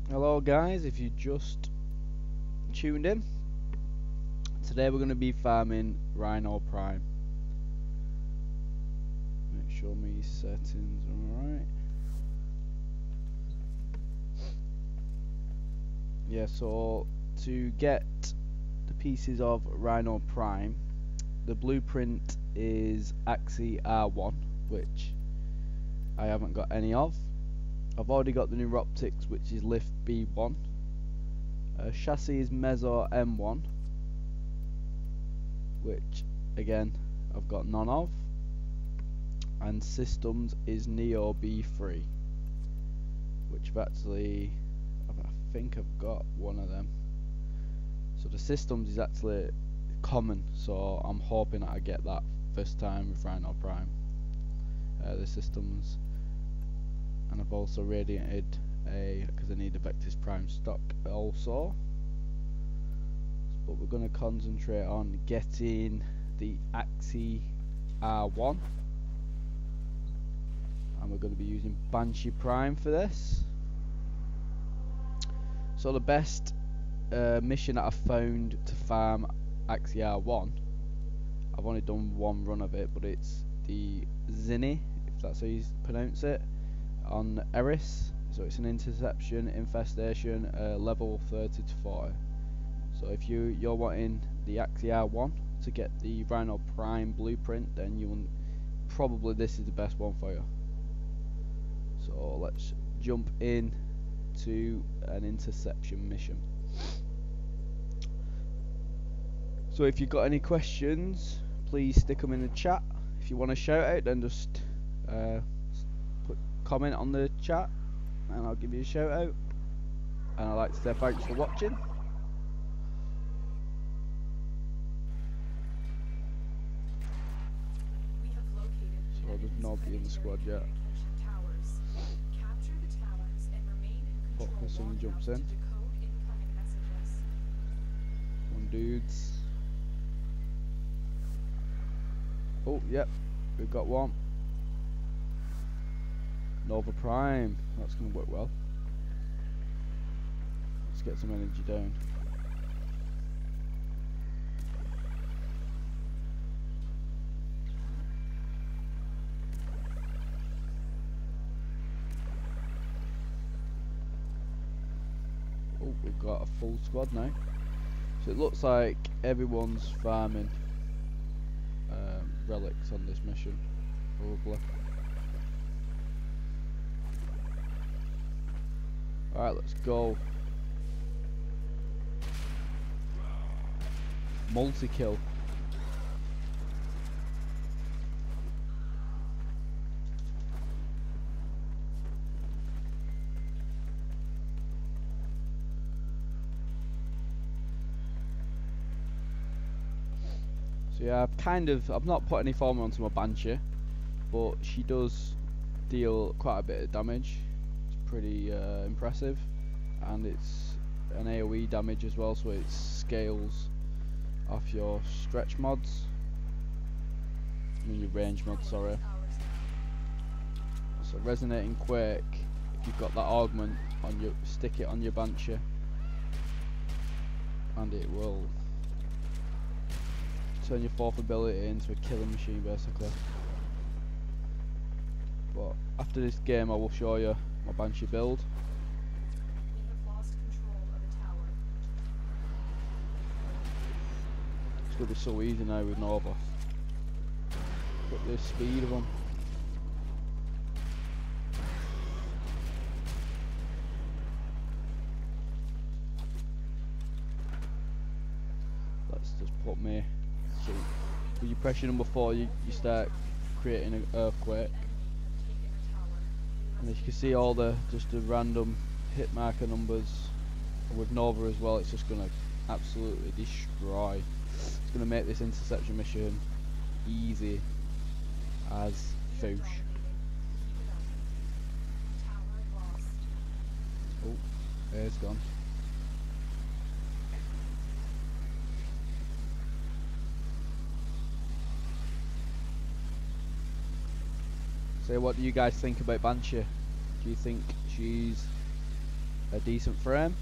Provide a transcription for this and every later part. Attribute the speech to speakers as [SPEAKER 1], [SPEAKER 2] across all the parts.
[SPEAKER 1] Hello guys, if you just tuned in, today we're going to be farming Rhino Prime. Make sure my settings are alright. Yeah, so to get the pieces of Rhino Prime, the blueprint is Axi R1, which I haven't got any of. I've already got the new optics, which is Lift B1. Chassis is Mezzo M1, which again I've got none of, and systems is Neo B3, which I think I've got one of them. So the systems is actually common, so I'm hoping that I get that first time with Rhino Prime. The systems, and I've also radiated because I need a Vectis Prime stock also. But we're going to concentrate on getting the Axi R1, and we're going to be using Banshee Prime for this. So the best mission that I've found to farm Axi R1, I've only done one run of it, but it's the Zinni, if that's how you pronounce it, on Eris. So it's an interception infestation level 30 to 40. So if you're wanting the Axi R1 to get the Rhino Prime blueprint, then probably this is the best one for you. So let's jump in to an interception mission. So if you've got any questions, please stick them in the chat. If you want a shout out, then just comment on the chat and I'll give you a shout out. And I'd like to say thanks for watching. So there's nobody in the squad yet. Hopefully someone jumps in. One dudes. Oh, yep, we've got one. Nova Prime, that's going to work well. Let's get some energy down. Oh, we've got a full squad now. So it looks like everyone's farming relics on this mission, probably. Alright, let's go. Multi-kill. So yeah, I've not put any form onto my Banshee, but she does deal quite a bit of damage. It's pretty impressive, and it's an AoE damage as well, so it scales off your stretch mods. I mean your range mods, sorry. So resonating quake, if you've got that augment on your, stick it on your Banshee, and it will turn your fourth ability into a killing machine basically. But after this game I will show you my Banshee build. It's going to be so easy now with Nova. Look at the speed of them. Let's just put me. So when you press your number 4, you start creating an earthquake, and as you can see all just the random hit marker numbers. And with Nova as well, it's just going to absolutely destroy. It's going to make this interception mission easy as foosh. Oh, there's gone. So what do you guys think about Banshee? Do you think she's a decent frame.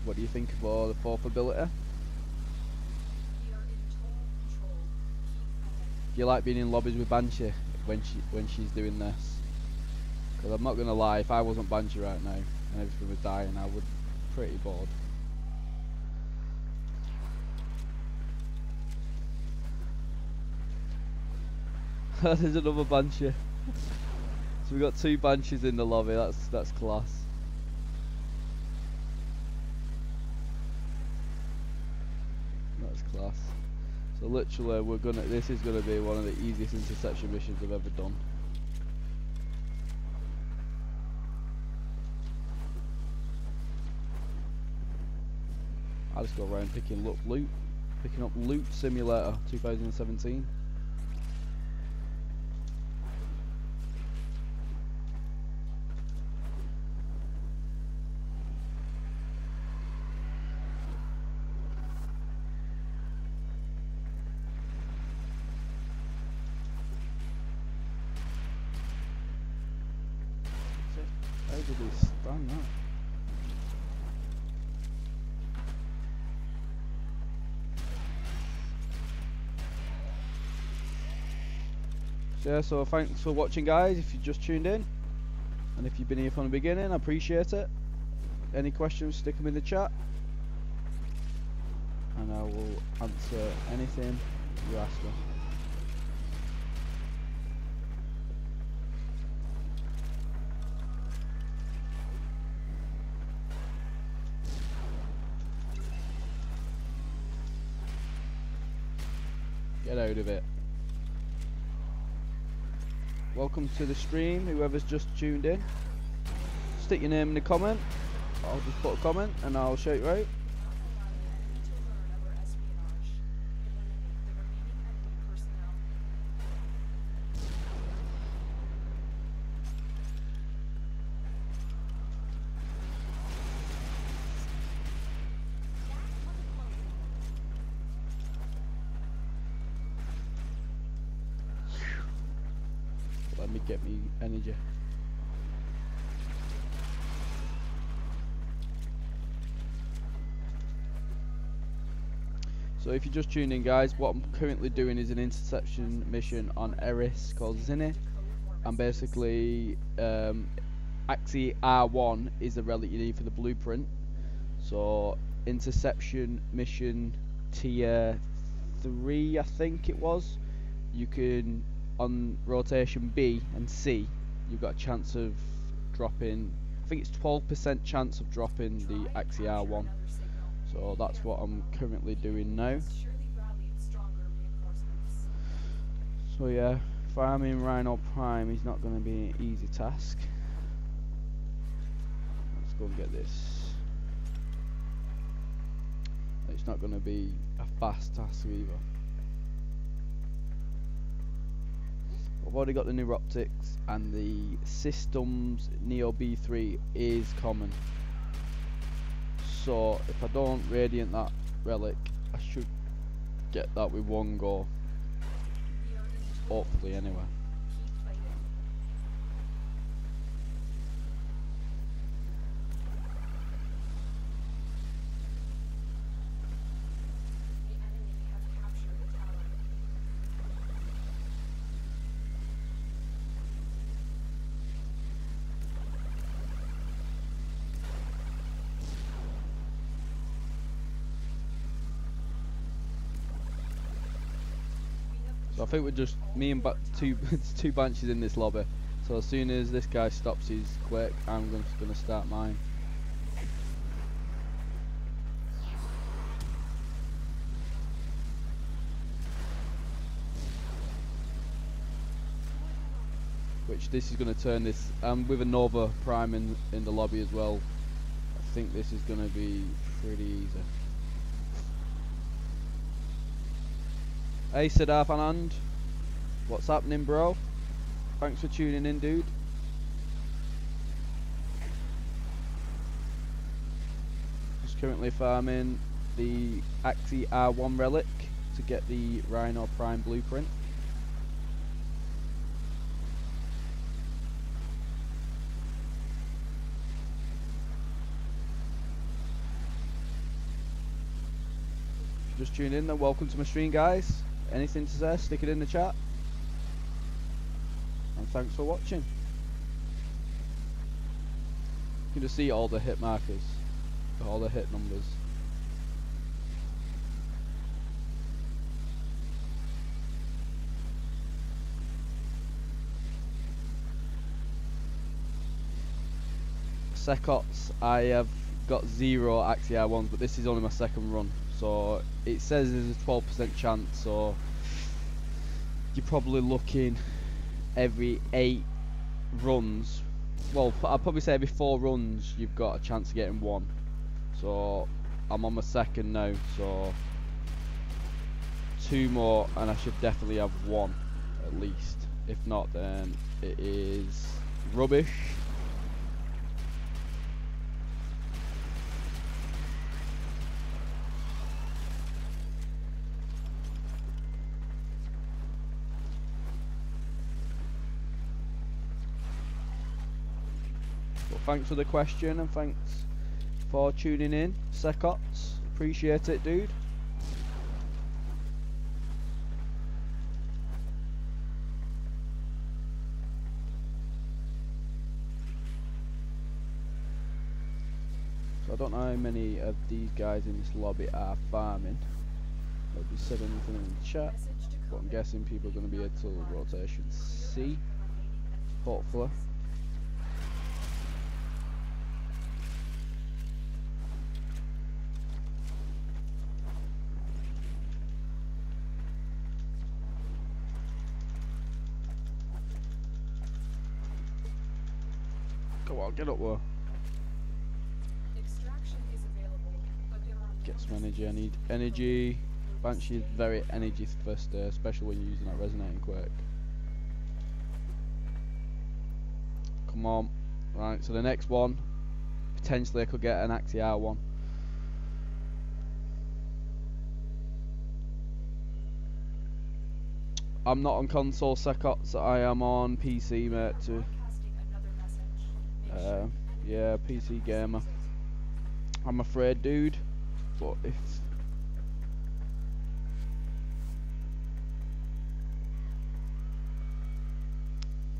[SPEAKER 1] What do you think of all the fourth ability? Do you like being in lobbies with Banshee when she's doing this? Because I'm not gonna lie, if I wasn't Banshee right now and everything was dying, I would be pretty bored. There's another Banshee. So we got 2 Banshees in the lobby. That's class. That's class. So literally, this is gonna be one of the easiest interception missions I've ever done. I just go around picking up loot simulator 2017. How did he stand that? Yeah, so thanks for watching, guys, if you just tuned in, and if you've been here from the beginning, I appreciate it. Any questions, stick them in the chat and I will answer anything you ask me. Get out of it. Welcome to the stream, whoever's just tuned in. Stick your name in the comment. I'll just put a comment and I'll shout you out. Let me get me energy. So if you just tuned in, guys, what I'm currently doing is an interception mission on Eris called Zinni, and basically Axie R1 is the relic you need for the blueprint. So interception mission tier 3, I think it was. You can, on rotation B and C, you've got a chance of dropping, I think it's 12% chance of dropping the Axie R1. So that's what I'm currently doing now. So yeah, farming Rhino Prime is not going to be an easy task. Let's go and get this. It's not going to be a fast task either. I've already got the new optics, and the systems Neo B3 is common. So if I don't radiant that relic, I should get that with one go. Hopefully, anyway. So I think we're just me and two Banshees in this lobby. So as soon as this guy stops his quick, I'm just gonna start mine. Which this is gonna turn this, with a Nova Prime in the lobby as well. I think this is gonna be pretty easy. Hey Siddharth Anand, what's happening, bro? Thanks for tuning in, dude. Just currently farming the Axie R1 relic to get the Rhino Prime blueprint. just tuned in, then welcome to my stream, guys. Anything to say, stick it in the chat. And thanks for watching. You can just see all the hit markers, all the hit numbers. Secots, I have got 0 Axii ones, but this is only my second run, so it says there's a 12% chance, so you're probably looking every 8 runs, well, I'd probably say every 4 runs you've got a chance of getting 1. So I'm on my second now, so 2 more and I should definitely have 1 at least. If not, then it is rubbish. Thanks for the question and thanks for tuning in, Secots. Appreciate it, dude. So I don't know how many of these guys in this lobby are farming. They'll be said anything in the chat, but I'm guessing people are going to be until rotation C, hopefully. Go on, get up there. Get some energy. I need energy. Banshee is very energy first, especially when you're using that resonating quirk. Come on. Right, so the next one, potentially I could get an Axii one. I'm not on console, Secots. I am on PC, mate. Too. Yeah, PC gamer. I'm afraid, dude. But if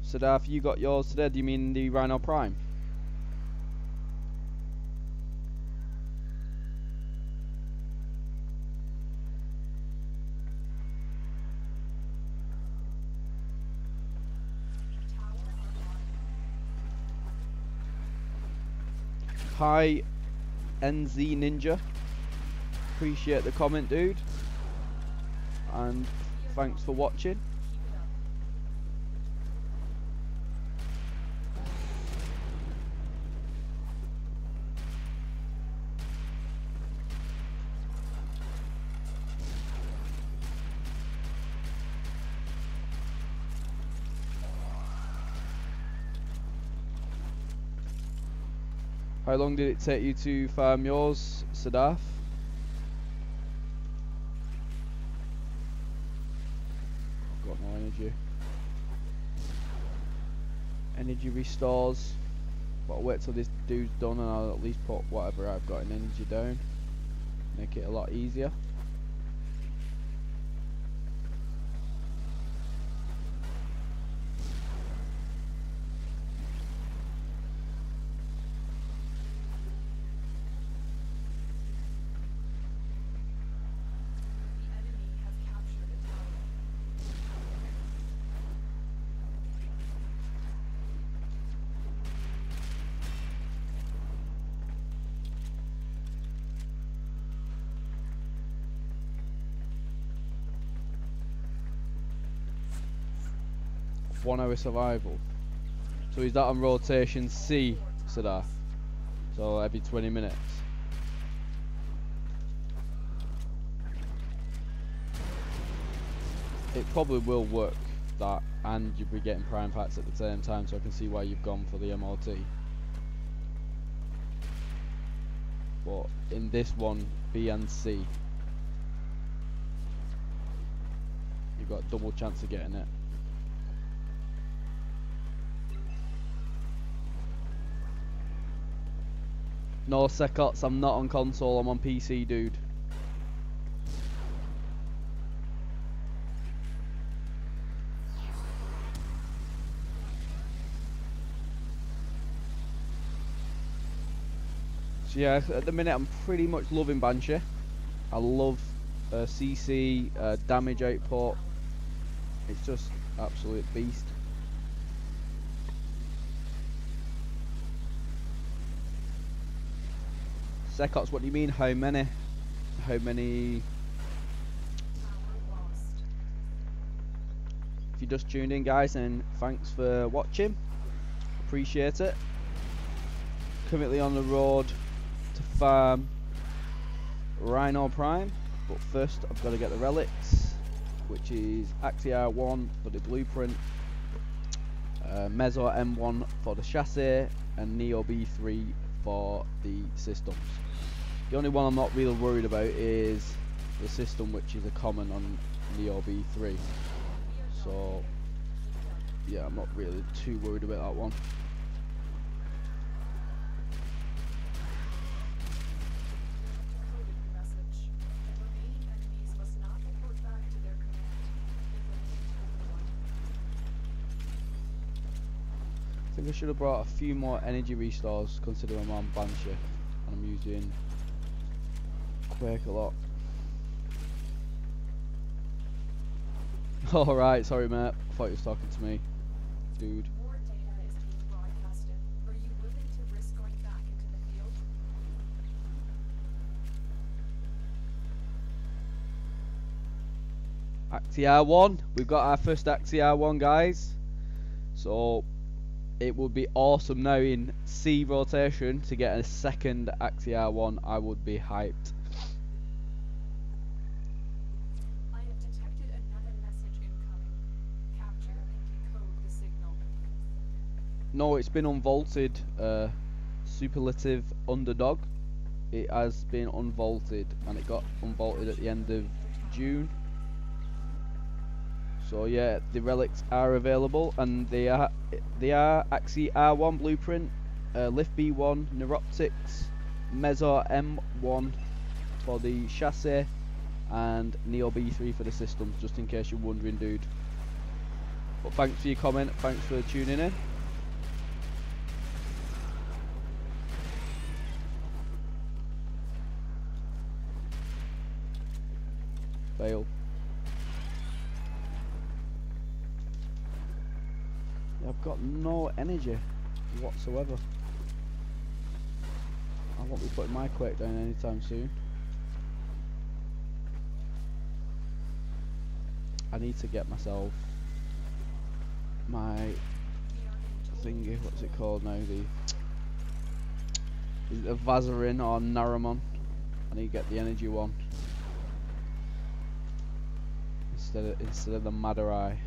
[SPEAKER 1] Sadaf, you got yours today? Do you mean the Rhino Prime? Hi, NZ Ninja. Appreciate the comment, dude. And thanks for watching. How long did it take you to farm yours, Sadaf? Got no energy. Energy restores. But I'll wait till this dude's done and I'll at least put whatever I've got in energy down. Make it a lot easier. One hour survival. So is that on rotation C, Sadaf? So every 20 minutes. It probably will work that, and you'll be getting prime packs at the same time, so I can see why you've gone for the MOT. But in this one, B and C, you've got a double chance of getting it. No, Secots, I'm not on console, I'm on PC, dude. So yeah, at the minute I'm pretty much loving Banshee. I love CC, damage output. It's just absolute beast. Secots, what do you mean? How many? How many? If you just tuned in, guys, then thanks for watching. Appreciate it. Currently on the road to farm Rhino Prime, but first I've got to get the relics, which is Axia 1 for the blueprint, Mezor M1 for the chassis, and Neo B3 for the systems. The only one I'm not really worried about is the system, which is a common on Neo B3. So yeah, I'm not really too worried about that one. I think I should have brought a few more energy restores, considering I'm on Banshee and I'm using Quake a lot. Alright, sorry mate, I thought you was talking to me, dude.
[SPEAKER 2] More data is being broadcasted. Are you willing to risk going back into the field?
[SPEAKER 1] Axia 1, we've got our first Axia 1, guys. So it would be awesome now in C rotation to get a second Axia 1. I would be hyped.
[SPEAKER 2] I have detected another message incoming. Capture and decode the signal.
[SPEAKER 1] No, it's been unvaulted. Superlative underdog. It has been unvaulted, and it got unvaulted at the end of June. So yeah, the relics are available, and they are Axie R1 blueprint, Lift B1 Neuroptics, Mezor M1 for the chassis, and Neo B3 for the systems, just in case you're wondering, dude. But thanks for your comment, thanks for tuning in. Fail. I've got no energy whatsoever. I won't be putting my Quake down anytime soon. I need to get myself my thingy, what's it called now, is it a Vazarin or Naramon? I need to get the energy one instead of the Madurai.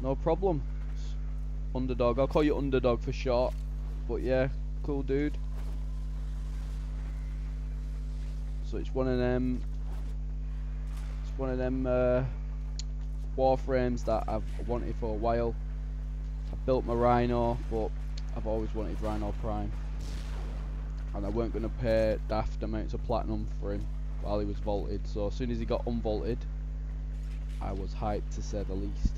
[SPEAKER 1] No problem. Underdog. I'll call you Underdog for short. But yeah, cool dude. So it's one of them. It's one of them Warframes that I've wanted for a while. I built my Rhino, but I've always wanted Rhino Prime, and I weren't going to pay daft amounts of platinum for him while he was vaulted. So as soon as he got unvaulted, I was hyped to say the least.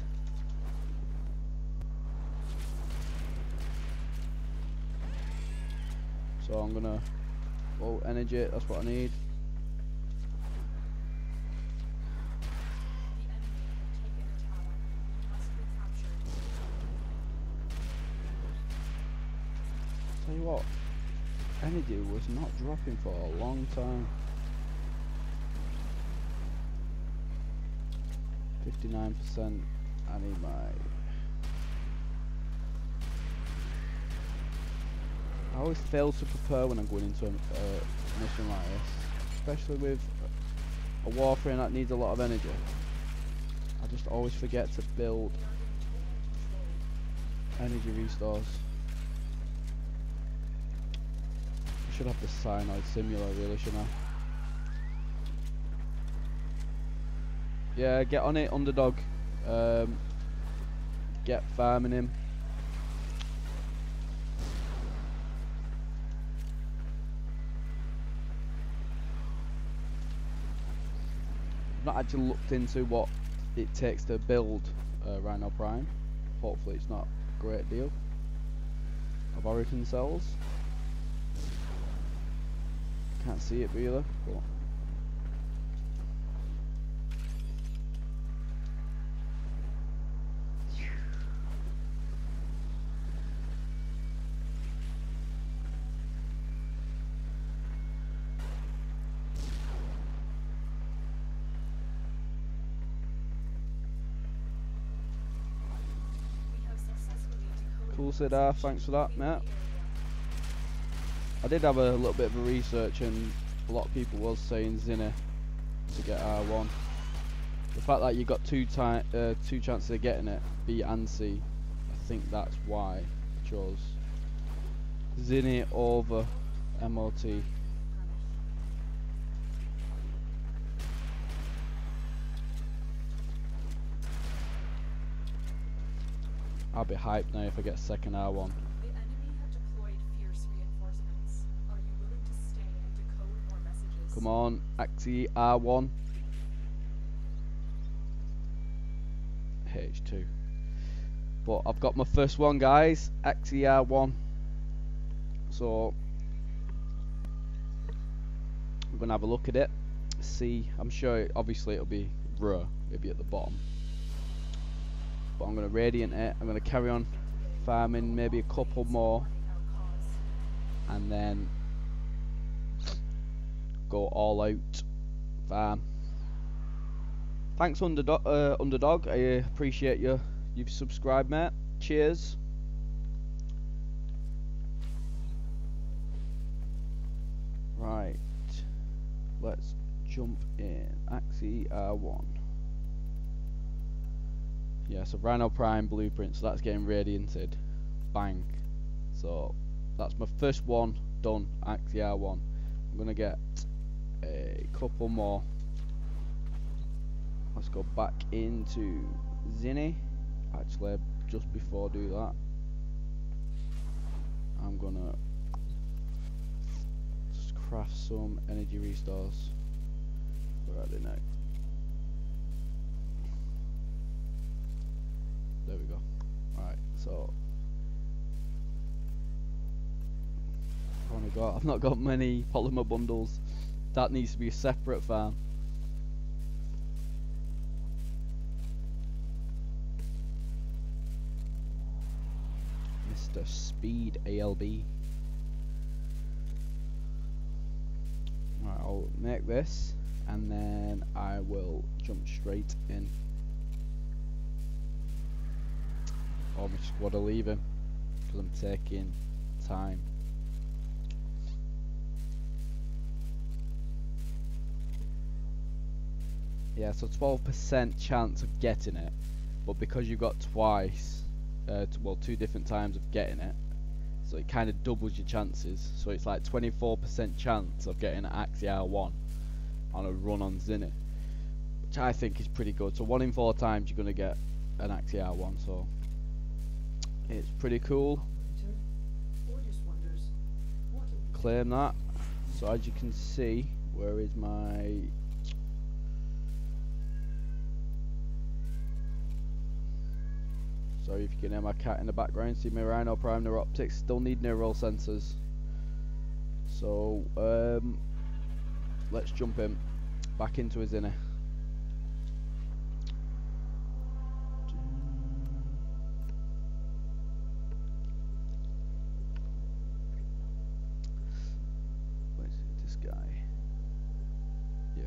[SPEAKER 1] So I'm gonna energy it, that's what I need. Tell you what, energy was not dropping for a long time. 59%. I need my. I always fail to prepare when I'm going into a mission like this, especially with a Warframe that needs a lot of energy. I just always forget to build energy restores. I should have the cyanide simulator, really, shouldn't I? Yeah, get on it, Underdog. Get farming him. I've not actually looked into what it takes to build Rhino Prime. Hopefully it's not a great deal of origin cells. Can't see it really, but
[SPEAKER 2] We have successfully decoded
[SPEAKER 1] cool,
[SPEAKER 2] the
[SPEAKER 1] Sidar.
[SPEAKER 2] message
[SPEAKER 1] Thanks for that,
[SPEAKER 2] leaving the
[SPEAKER 1] mate.
[SPEAKER 2] area.
[SPEAKER 1] I did have a little bit of a research, and a lot of people was saying Zinni to get R1. The fact that you got two chances of getting it, B and C, I think that's why I chose Zinni over MOT. I'll be hyped now if I get second R1.
[SPEAKER 2] The enemy have deployed fierce reinforcements. Are you willing to stay and decode more messages?
[SPEAKER 1] Come on, Axie R1. H2. But I've got my first one, guys. Axie R1. So I'm gonna have a look at it. See, I'm sure obviously it'll be raw, maybe at the bottom. But I'm gonna radiant it. I'm gonna carry on farming maybe a couple more, and then go all out farm. Thanks, Underdog. I appreciate you. You've subscribed, mate. Cheers. Right. Let's jump in. Axie R1. Yeah, so Rhino Prime blueprint. So that's getting radianted. Bang. So that's my first one done. Axie R1. I'm gonna get a couple more. Let's go back into Zinni. Actually, just before I do that, I'm gonna just craft some energy restores. Where are they now? There we go. Alright, so I've not got many polymer bundles. That needs to be a separate farm. Mr. Speed ALB. Right, I'll make this and then I will jump straight in. Or my squad will leave him because I'm taking time. Yeah, so 12% chance of getting it, but because you got twice, well, 2 different times of getting it, so it kind of doubles your chances. So it's like 24% chance of getting an Axie R1 on a run on Zinni, which I think is pretty good. So 1 in 4 times you're gonna get an Axie R1, so it's pretty cool. Claim that. So as you can see, where is my sorry if you can hear my cat in the background. See my Rhino Prime neuroptics. Still need neural sensors. So let's jump in back into his inner. Where's this guy? Yeah.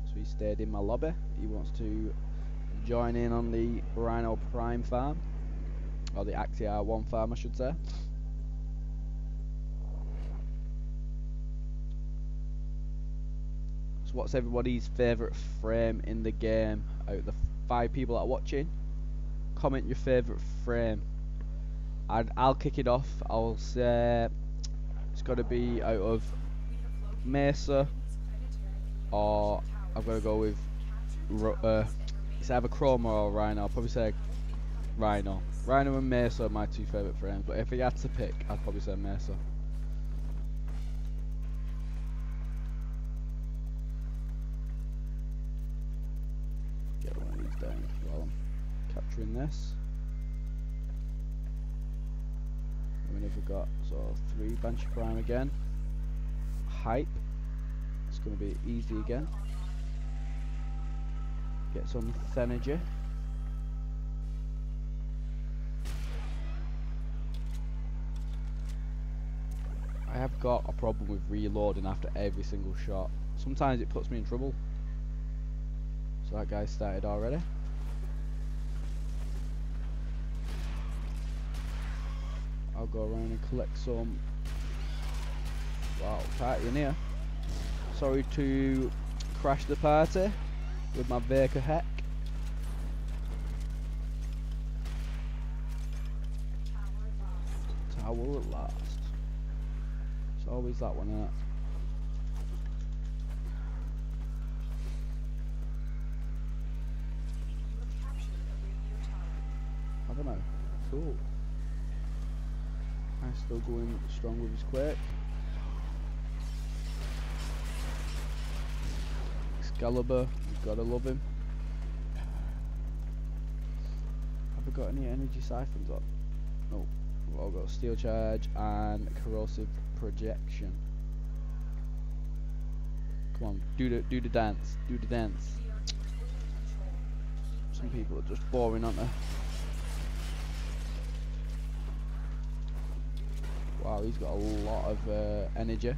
[SPEAKER 1] So he stayed in my lobby. He wants to join in on the Rhino Prime farm, or the Axie R1 farm I should say. So what's everybody's favourite frame in the game? Out of the 5 people that are watching, comment your favourite frame. I'll kick it off. I'll say it's got to be out of Mesa, or I've got to go with it's either Chroma or Rhino. I'll probably say Rhino. Rhino and Mesa are my 2 favourite frames, but if you had to pick, I'd probably say Mesa. down while I'm capturing this. And we've got so 3 Banshee Prime again. Hype. It's going to be easy again. Get some energy. I have got a problem with reloading after every single shot. Sometimes it puts me in trouble. So that guy started already. I'll go around and collect some. Wow, party in here. Sorry to crash the party with my Vaker hack. Tower at last. It's always that one, isn't it? I don't know. Cool. I'm still going strong with his quake. Excalibur, you've gotta love him. Have we got any energy siphons up? No. We've all got steel charge and corrosive projection. Come on, do the dance. Do the dance. Some people are just boring, aren't they? Wow, he's got a lot of energy.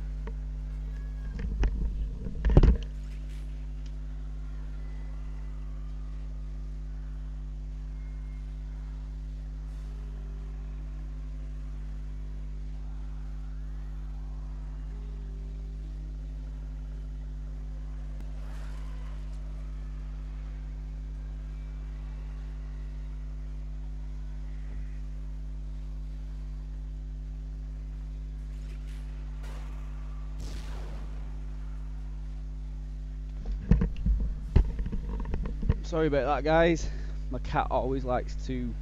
[SPEAKER 1] Sorry about that, guys. My cat always likes to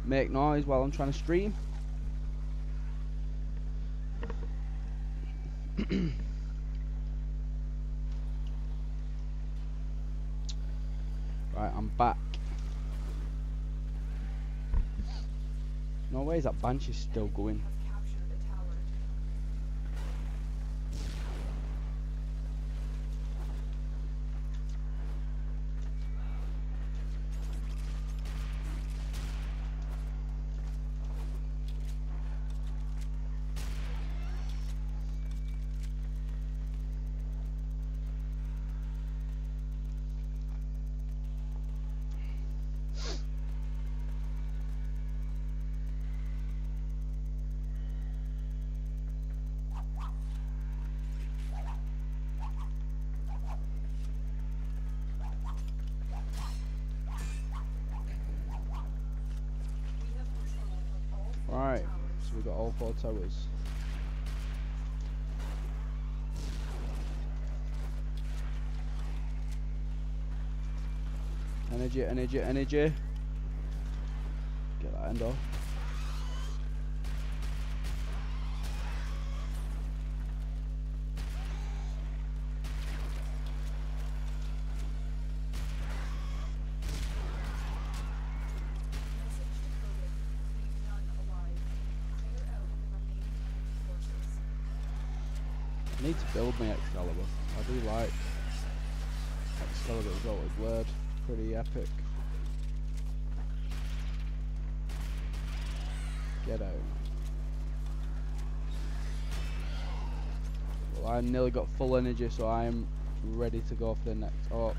[SPEAKER 1] make noise while I'm trying to stream. Right, I'm back. No way is that Banshee still going. Right, so we've got all 4 towers. Energy, energy, energy. Get that end off. I need to build my Excalibur. I do like Excalibur Exalted Word. Pretty epic. Get out. Well, I nearly got full energy, so I am ready to go for the next. Oh,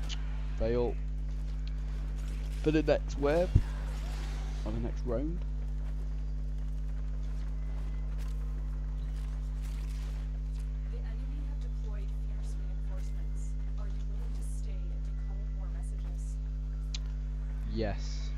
[SPEAKER 1] fail. For the next wave. Or the next round. Yes.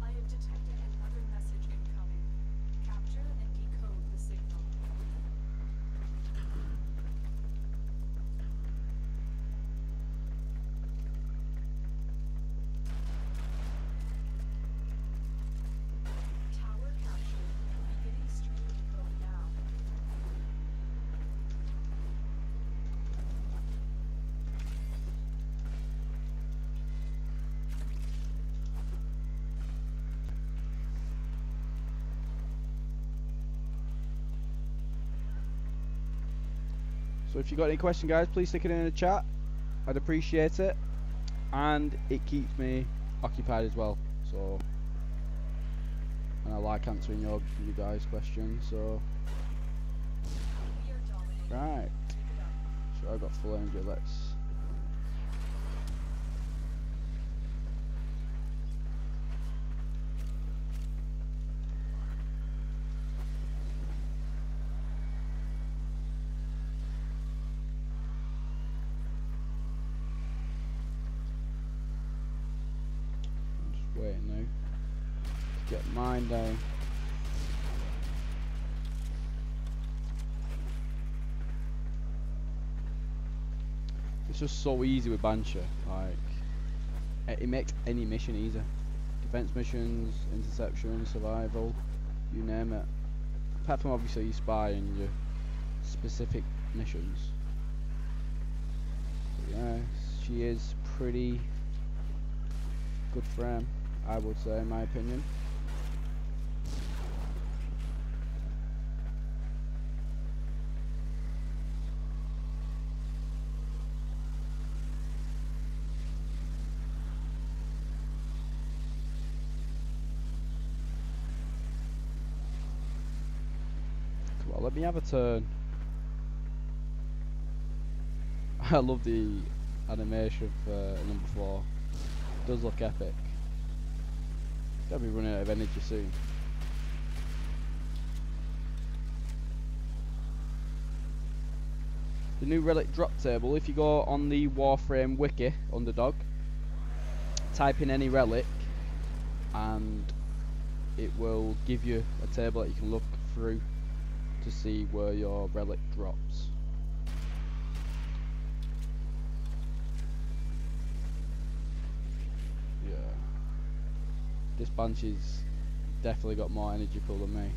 [SPEAKER 2] I have detected another message incoming. Capture and decode the signal.
[SPEAKER 1] So if you got any question, guys, please stick it in the chat. I'd appreciate it, and it keeps me occupied as well. So, and I like answering you guys' questions. So, right. So I got full energy. Let's. Wait now. Get mine down. It's just so easy with Banshee. Like, it makes any mission easier. Defense missions, interception, survival, you name it. Apart from obviously your spy and your specific missions. But yeah, she is pretty good frame, I would say, in my opinion. Come on, let me have a turn. I love the animation for number 4. It does look epic. Gotta be running out of energy soon. The new relic drop table, if you go on the Warframe wiki, underdog, type in any relic and it will give you a table that you can look through to see where your relic drops. Yeah. This Banshee's definitely got more energy pool than me.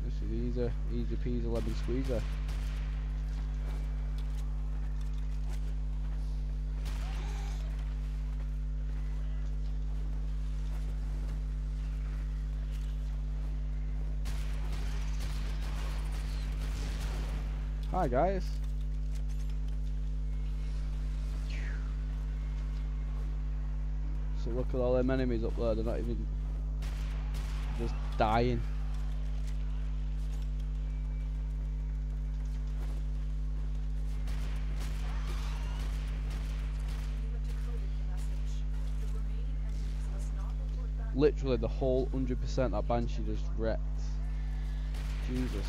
[SPEAKER 1] This is easy peasy lemon squeezer. Hi guys. So look at all them enemies up there, they're not even just dying. Literally the whole 100% that Banshee just wrecked. Jesus.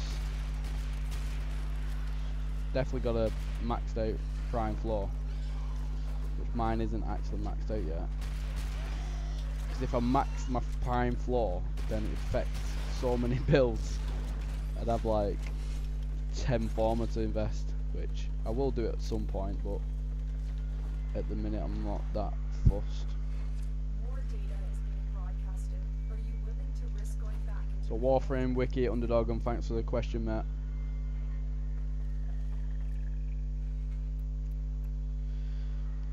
[SPEAKER 1] Definitely got a maxed out prime floor, which mine isn't actually maxed out yet. Because if I maxed my prime floor, then it affects so many builds. I'd have like 10 former to invest, which I will do at some point, but at the minute I'm not that fussed.
[SPEAKER 2] More data is being broadcasted. Are you willing to risk going back into
[SPEAKER 1] So Warframe wiki underdog, and thanks for the question, Matt.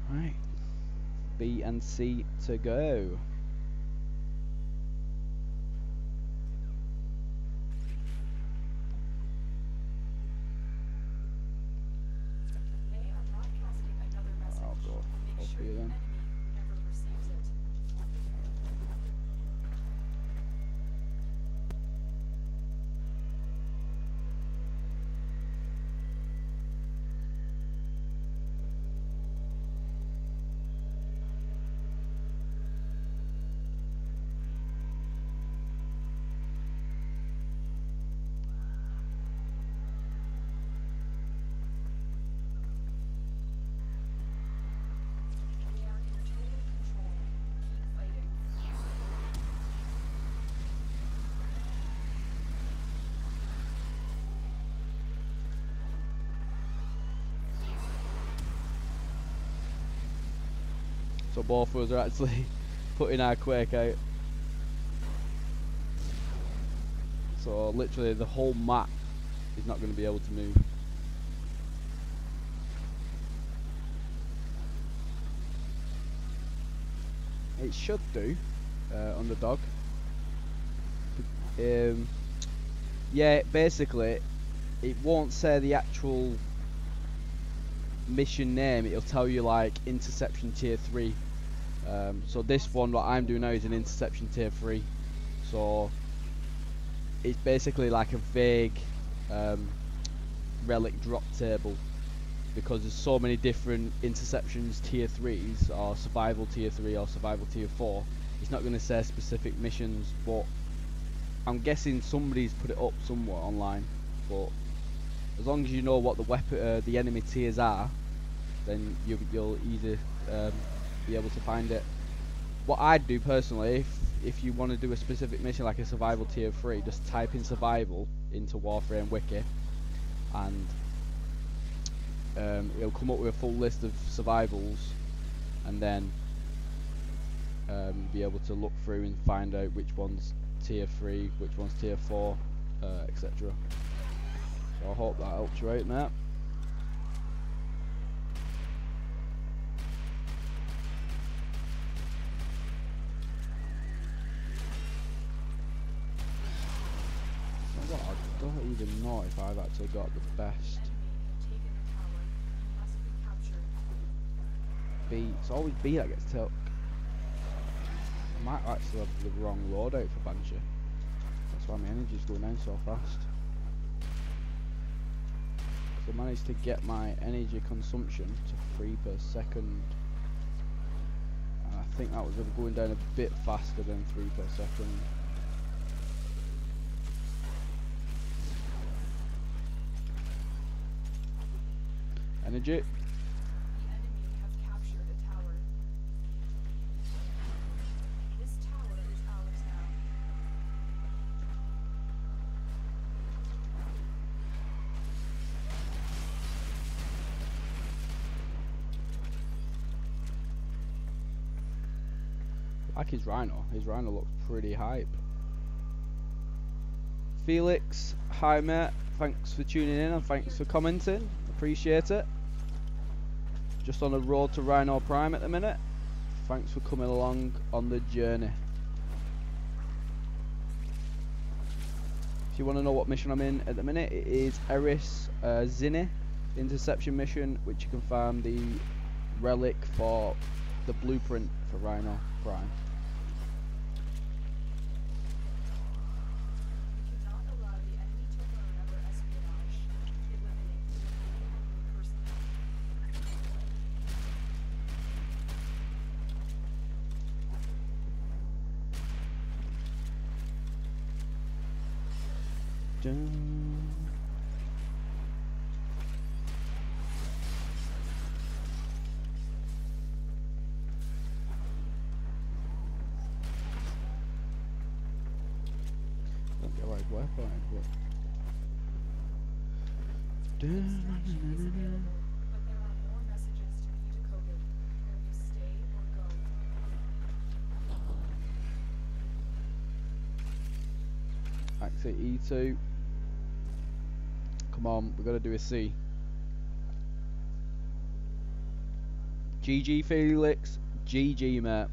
[SPEAKER 1] Right, B and C to go.
[SPEAKER 2] They are broadcasting another message.
[SPEAKER 1] I'll go
[SPEAKER 2] Make
[SPEAKER 1] up
[SPEAKER 2] sure
[SPEAKER 1] here
[SPEAKER 2] the
[SPEAKER 1] then.
[SPEAKER 2] enemy never receives it. We are in total control. Keep fighting.
[SPEAKER 1] So both of us are actually putting our Quake out. So literally the whole map is not going to be able to move. It should do. underdog. Yeah, basically, it won't say the actual mission name. It'll tell you like interception tier 3. So this one, what I'm doing now, is an interception tier 3. So it's basically like a vague relic drop table, because there's so many different interceptions tier 3s, or survival tier 3 or survival tier 4. It's not going to say specific missions, but I'm guessing somebody's put it up somewhere online. But as long as you know what the weapon, the enemy tiers are, then you'll easily be able to find it. What I'd do personally, if you want to do a specific mission like a survival tier 3, just type in survival into Warframe Wiki, and it'll come up with a full list of survivals, and then be able to look through and find out which one's tier 3, which one's tier 4, etc. So I hope that helps you out, mate. I don't even know if I've actually got the best B. It's always B that gets took. I might actually have the wrong loadout for Banshee. That's why my energy's going down so fast. So I managed to get my energy consumption to 3 per second. And I think that was going down a bit faster than 3 per second. Energy.
[SPEAKER 2] The enemy have captured a tower. This tower is ours now.
[SPEAKER 1] I like his Rhino. His Rhino looks pretty hype. Felix, hi mate. Thanks for tuning in and thanks for commenting. Appreciate it. Just on the road to Rhino Prime at the minute. Thanks for coming along on the journey. If you want to know what mission I'm in at the minute, it is Eris Zinni interception mission, which you can find the relic for the blueprint for Rhino Prime.
[SPEAKER 2] We cannot allow the enemy to learn of our espionage. Eliminate the personnel.
[SPEAKER 1] Dun. Don't get like weapon, but
[SPEAKER 2] Extraction is available, but there are more messages to be decoded. Will you stay or go?
[SPEAKER 1] exit E2. Come on, we've got to do a C. GG Felix, GG mate.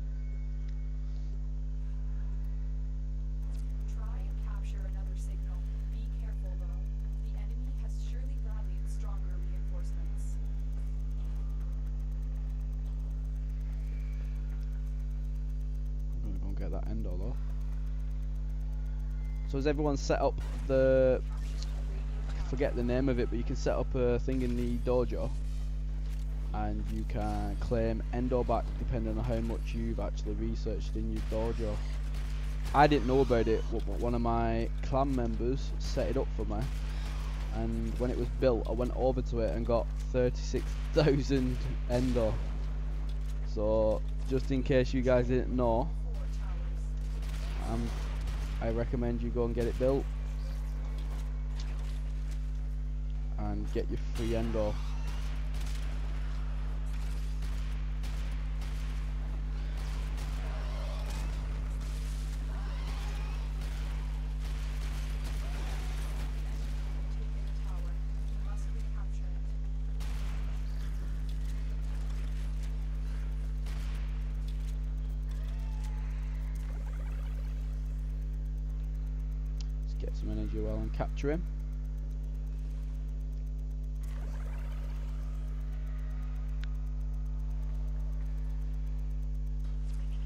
[SPEAKER 2] Try and capture another signal. Be careful though. The enemy has surely rallied stronger reinforcements.
[SPEAKER 1] I'm gonna go and get that endo though. So has everyone set up the, I forget the name of it, but you can set up a thing in the dojo and you can claim endo back depending on how much you've actually researched in your dojo. I didn't know about it, but one of my clan members set it up for me, and when it was built I went over to it and got 36,000 endo. So just in case you guys didn't know,
[SPEAKER 2] 4 towers.
[SPEAKER 1] I recommend you go and get it built and get your free endo.
[SPEAKER 2] Taken a tower. You must recapture it.
[SPEAKER 1] Get some energy well and capture him.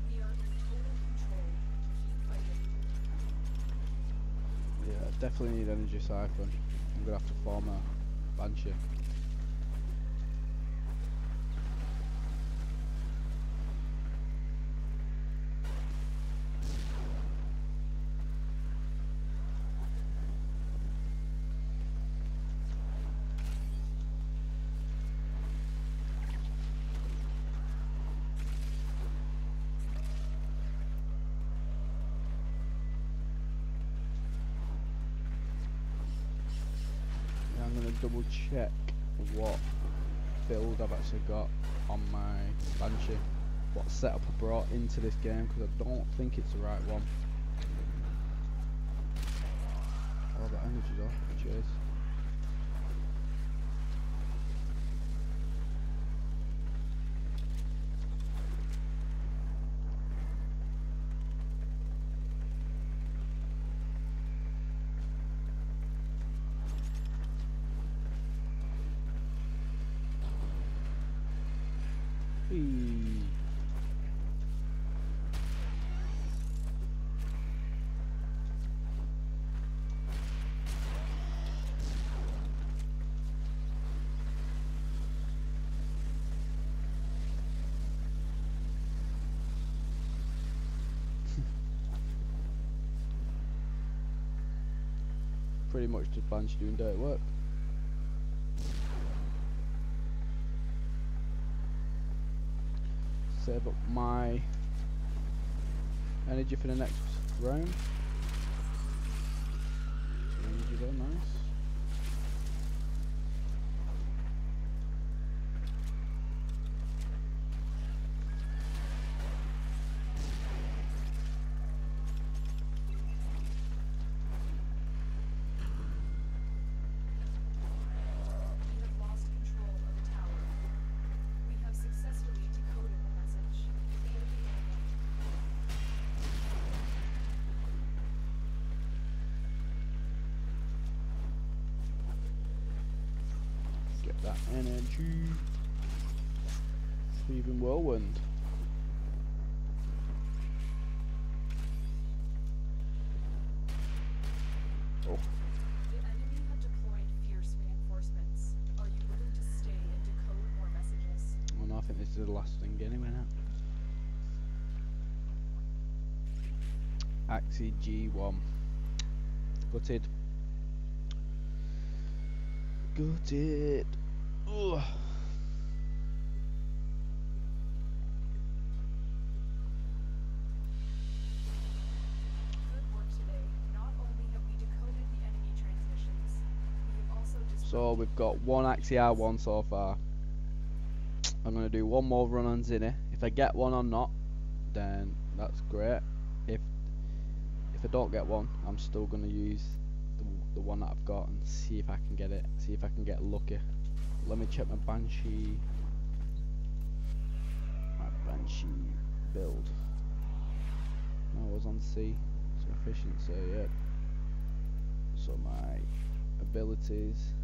[SPEAKER 2] We are in total control. Keep fighting.
[SPEAKER 1] Yeah, definitely need energy siphon. I'm gonna have to form a Banshee. I'm going to double check what build I've actually got on my Banshee, what setup I brought into this game, because I don't think it's the right one. Oh, that energy's off, cheers. Whee. Pretty much just Banshee doing dirty work. Save up my energy for the next round. Energy there, nice.
[SPEAKER 2] We have lost control of the tower. We have successfully decoded the message. Clear the area.
[SPEAKER 1] Get that energy. Even whirlwind. Oh,
[SPEAKER 2] The enemy have deployed fierce reinforcements. Are you willing to stay and decode more messages?
[SPEAKER 1] well, no, I think this is the last thing anyway now. Axie G1. Gutted. Gutted. Ugh.
[SPEAKER 2] Good work today. Not only have we decoded the enemy transmissions, we have also
[SPEAKER 1] So we've got one Axie R1 so far. I'm going to do one more run on Zinni. If I get one or not, then that's great. If I don't get one, I'm still going to use the one that I've got and see if I can get it. See if I can get lucky. Let me check my Banshee. My Banshee build. I was on C. So efficiency, yep. So my abilities.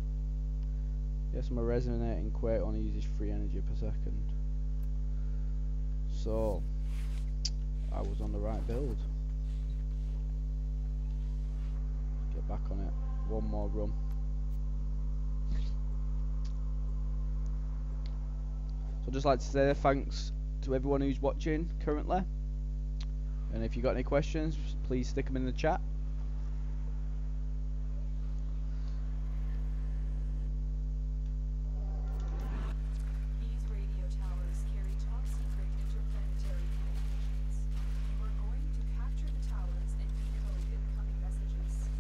[SPEAKER 1] Yes, my resonating quake only uses 3 energy per second. So I was on the right build. Get back on it. One more run. So I'd just like to say thanks to everyone who's watching currently. And if you got any questions, please stick them in the chat.
[SPEAKER 2] These radio towers carry top secret interplanetary communications. You are going to capture the towers and decode incoming messages.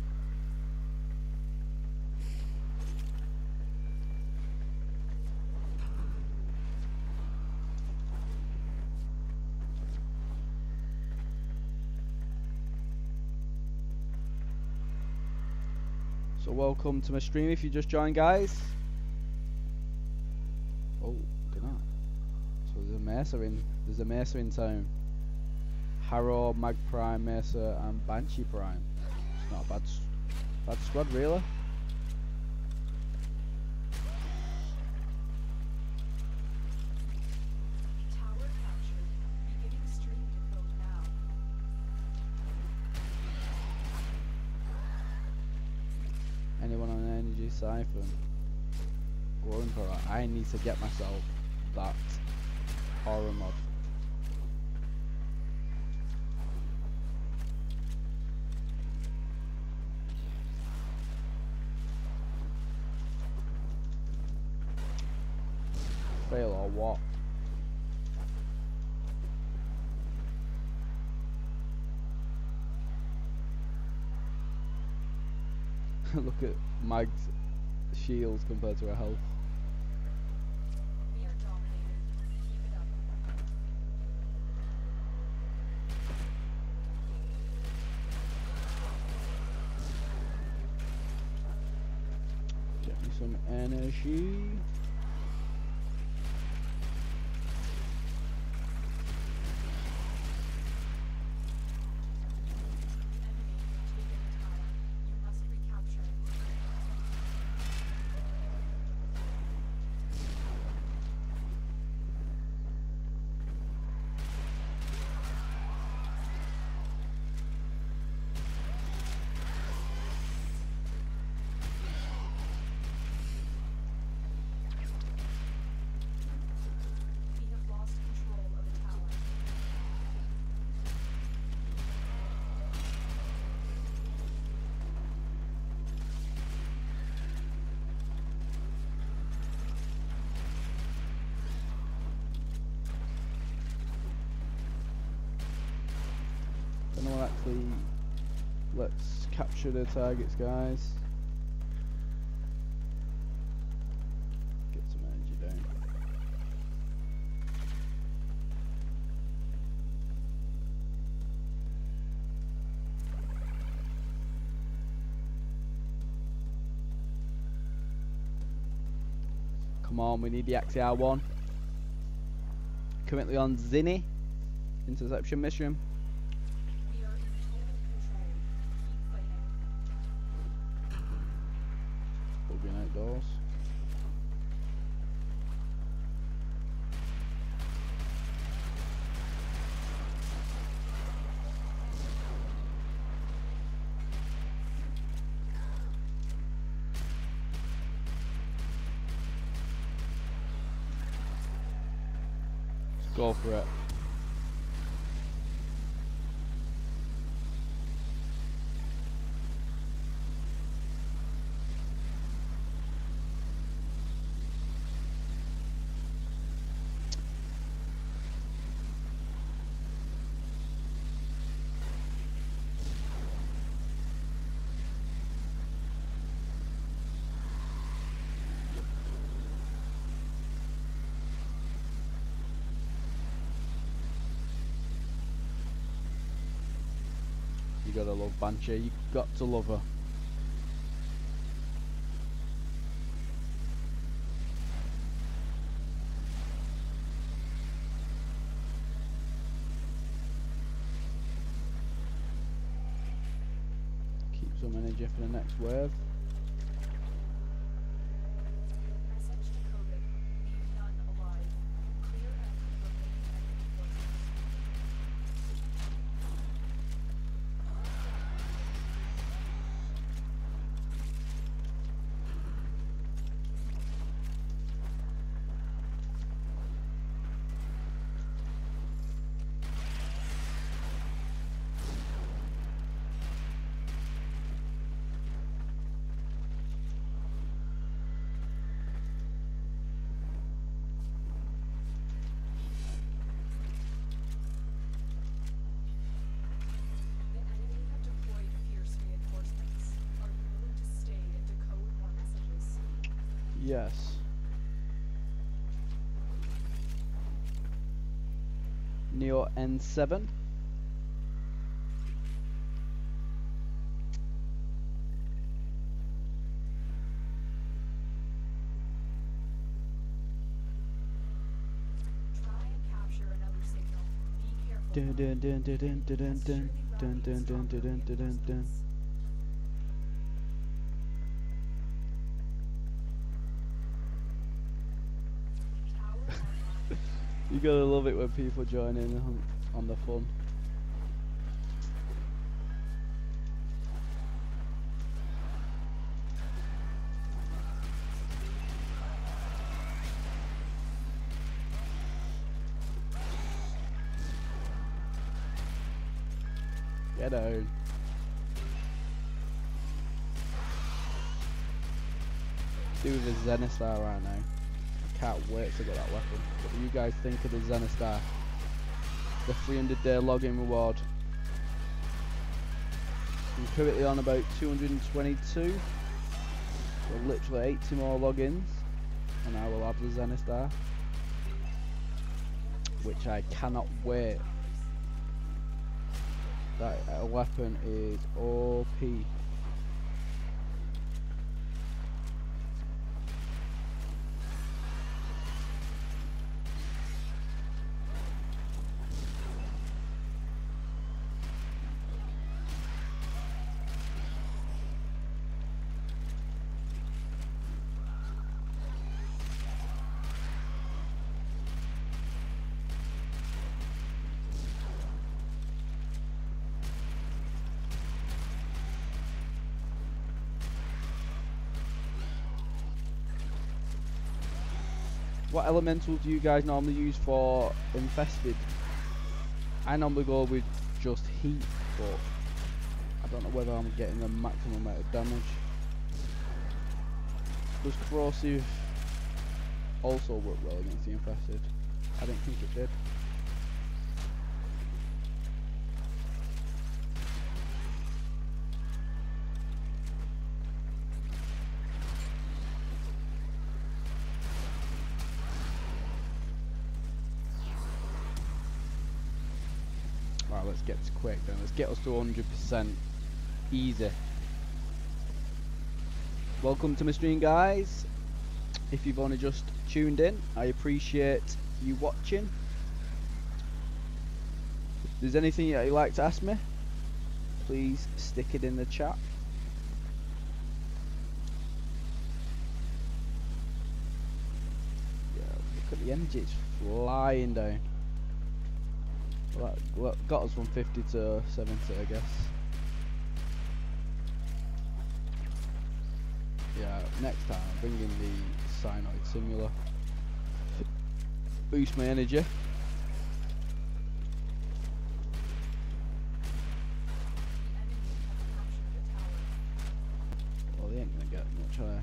[SPEAKER 1] So welcome to my stream if you just joined, guys. Oh, look at that. So there's a Mesa in town. Harrow, Mag Prime, Mesa and Banshee Prime. It's not a bad Bad squad, really?
[SPEAKER 2] Tower captured. Beginning stream decode now.
[SPEAKER 1] Anyone on an energy siphon? Glowing for that. I need to get myself that horror mod. Fail or what? Look at Mag's shields compared to her health.
[SPEAKER 2] We are dominated. Keep it up.
[SPEAKER 1] Get me some energy.
[SPEAKER 2] We have lost control of the tower.
[SPEAKER 1] Don't know actually. Let's capture the targets, guys. Get some energy down. Come on, we need the XR1. Currently on Zinni. Interception mission.
[SPEAKER 2] We are in total control. Keep fighting.
[SPEAKER 1] Bugging outdoors. Let's go for it. You gotta love Banshee, you got to love her. Keep some energy for the next wave.
[SPEAKER 2] Message decoded. Leave none alive. Clear any remaining enemy forces. The enemy have deployed fierce reinforcements. Are you willing to stay and decode more messages?
[SPEAKER 1] Yes. Neo N7.
[SPEAKER 2] Try and capture another signal. Be careful.
[SPEAKER 1] Dun dun dun dun dun dun
[SPEAKER 2] That's
[SPEAKER 1] dun
[SPEAKER 2] surely
[SPEAKER 1] dun
[SPEAKER 2] routing
[SPEAKER 1] dun dun
[SPEAKER 2] strong
[SPEAKER 1] dun dun dun dun dun.
[SPEAKER 2] reinforcements.
[SPEAKER 1] You gotta love it when people join in on the fun. Get out. Do the Zenistar right now. I can't wait to get that weapon. What do you guys think of the Zenistar? The 300-day login reward. I'm currently on about 222. So literally 80 more logins, and I will have the Zenistar, which I cannot wait. That weapon is OP. What elementals do you guys normally use for infested? I normally go with just heat, but I don't know whether I'm getting the maximum amount of damage. Does corrosive also work well against the infested? I didn't think it did. Right, let's get this quick then. Let's get us to 100% easy. Welcome to my stream, guys. If you've only just tuned in, I appreciate you watching. If there's anything that you'd like to ask me, please stick it in the chat. Yeah, look at the energy, it's flying down. Well, that got us from 50 to 70, I guess. Yeah, next time I'm bringing the Cyanoid Simulator. Boost my energy. Well, they ain't gonna get much higher.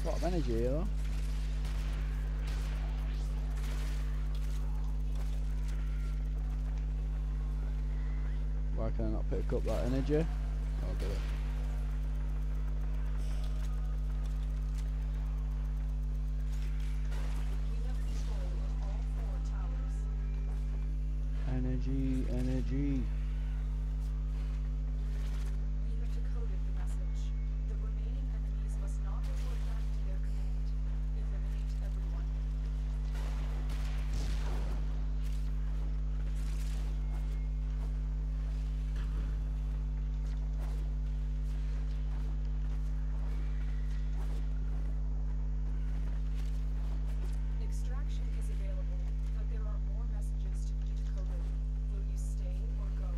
[SPEAKER 1] A lot of energy here though. Why can I not pick up that energy? I'll get it. Energy, energy.
[SPEAKER 2] We have decoded the message. The remaining enemies must not report back to their command. Eliminate everyone. Extraction is available, but there are more messages to be decoded. Will you stay or go?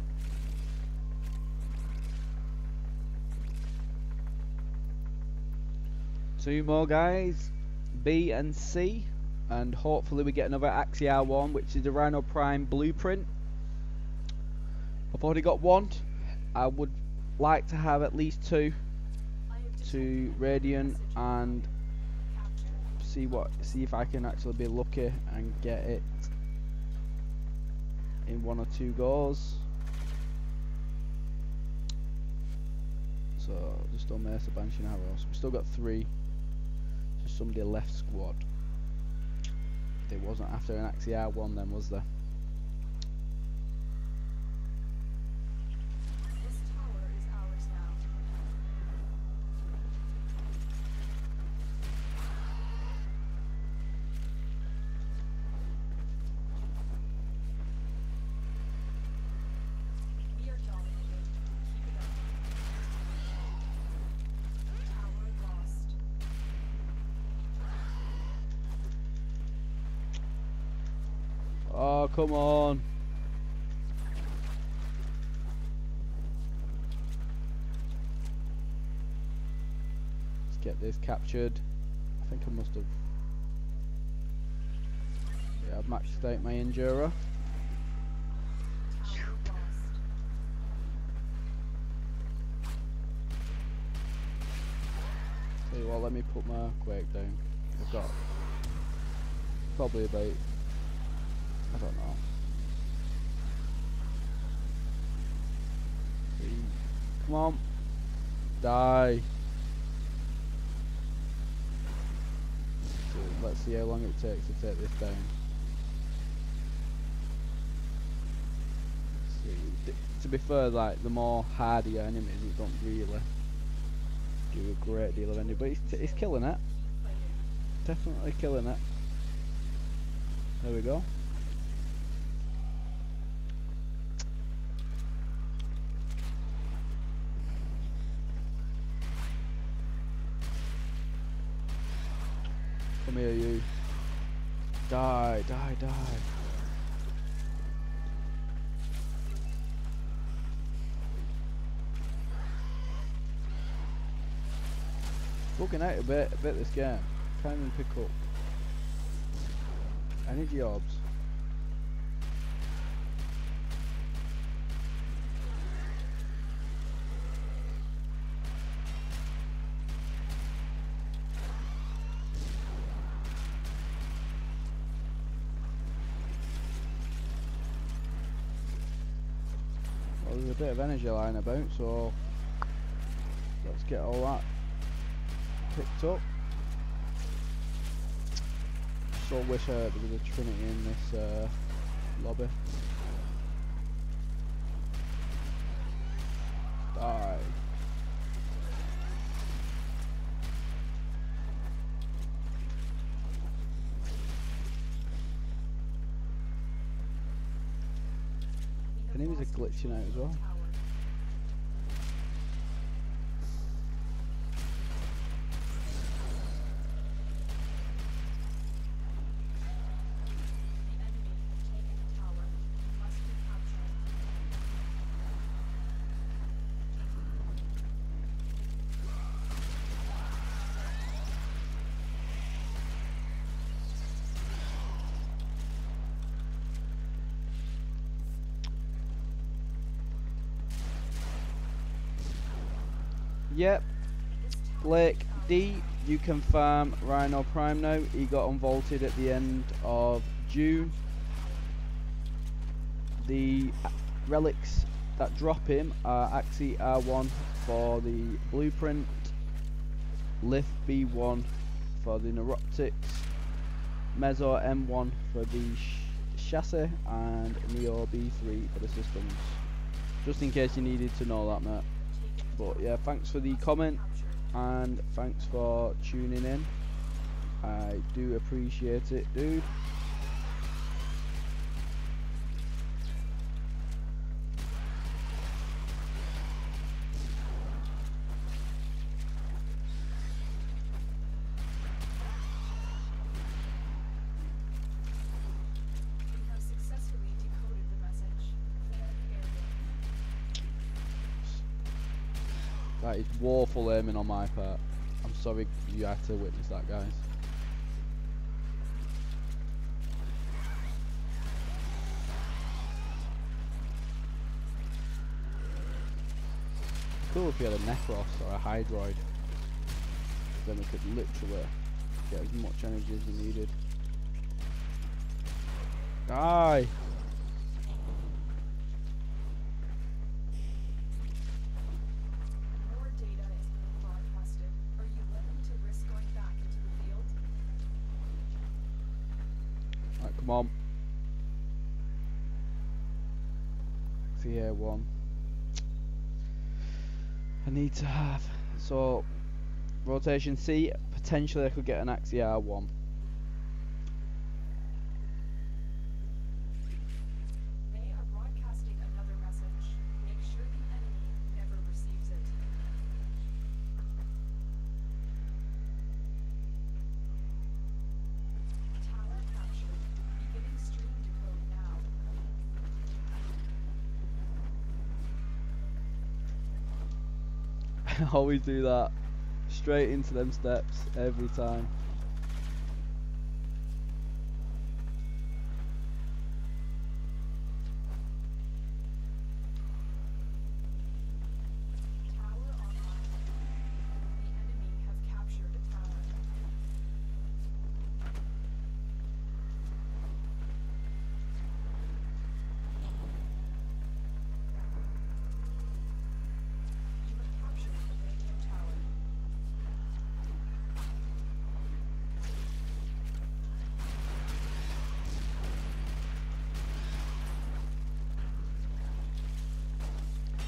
[SPEAKER 1] 2 more guys, B and C, and hopefully we get another Axiar one, which is the Rhino Prime blueprint. I've already got 1. I would like to have at least 2 to Radiant and see if I can actually be lucky and get it in 1 or 2 goes. So just on Mesa, Banshee and Arrows. We've still got 3. So somebody left squad. There wasn't after an Axiar one then, was there?
[SPEAKER 2] This tower is ours now. We are dominating. Keep it up.
[SPEAKER 1] Oh, come on. Let's get this captured. I think I must have. Yeah, I've maxed out my Enduro.
[SPEAKER 2] Tower lost.
[SPEAKER 1] Tell you what, let me put my quake down. I've got probably about, I don't know. 3. Come on. Die. So let's see how long it takes to take this down. To be fair, like the more hardier enemies, it don't really do a great deal of anything, but he's killing it. Definitely killing it. There we go. Come here, you. Die, die, die. Bugging out a bit this game. Can't even pick up any jobs. Well, there's a bit of energy lying about, so let's get all that picked up. So wish there was a Trinity in this lobby. Die. Enemies are glitching out as well. Yep, Blake D, you can farm Rhino Prime now. He got unvaulted at the end of June. The relics that drop him are Axie R1 for the blueprint, Lift B1 for the neuroptics, Meso M1 for the chassis, and Neo B3 for the systems. Just in case you needed to know that, mate. But yeah, thanks for the comment and thanks for tuning in. I do appreciate it, dude. That is woeful aiming on my part. I'm sorry you had to witness that, guys. Cool if you had a Necros or a Hydroid. Then we could literally get as much energy as we needed. Die! Come on. See here, one. I need to have. So, rotation C, potentially I could get an Axie R1.
[SPEAKER 2] They are broadcasting another message. Make sure the enemy never receives it. Tower captured. Beginning stream decode now.
[SPEAKER 1] Always do that. Straight into them steps every time.
[SPEAKER 2] Tower online. The enemy have captured a tower. You have captured the radio tower.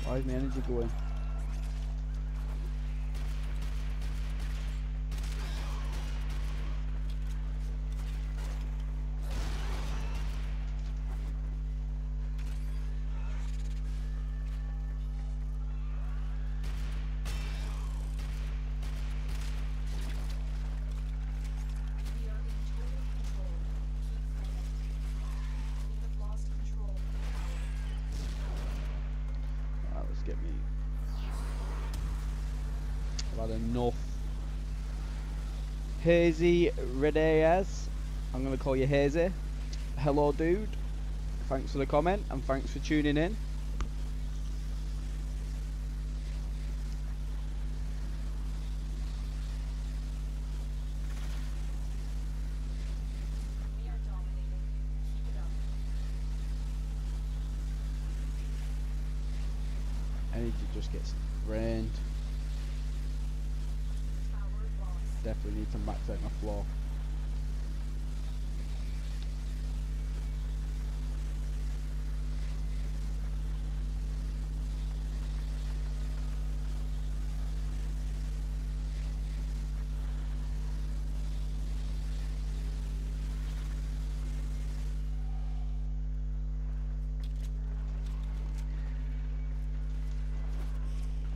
[SPEAKER 1] Why is my energy going?
[SPEAKER 2] We are in total control. Keep fighting. We have lost control of the tower.
[SPEAKER 1] Alright, let's get me. I've had enough. Hazy Reyes. I'm gonna call you Hazy. Hello, dude. Thanks for the comment and thanks for tuning in.
[SPEAKER 2] We are dominating. Keep it up.
[SPEAKER 1] Energy just gets drained.
[SPEAKER 2] Tower lost.
[SPEAKER 1] Definitely need to max out my floor.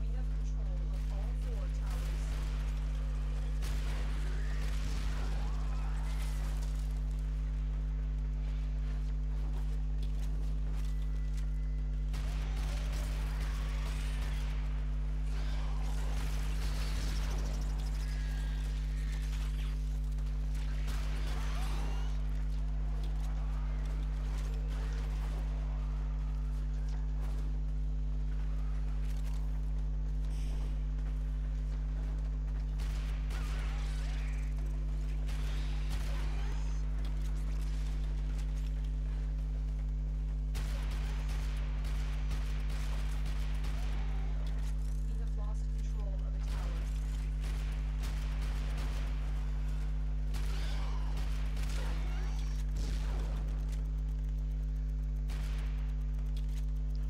[SPEAKER 2] We have control of all 4 towers. We have lost control of a tower.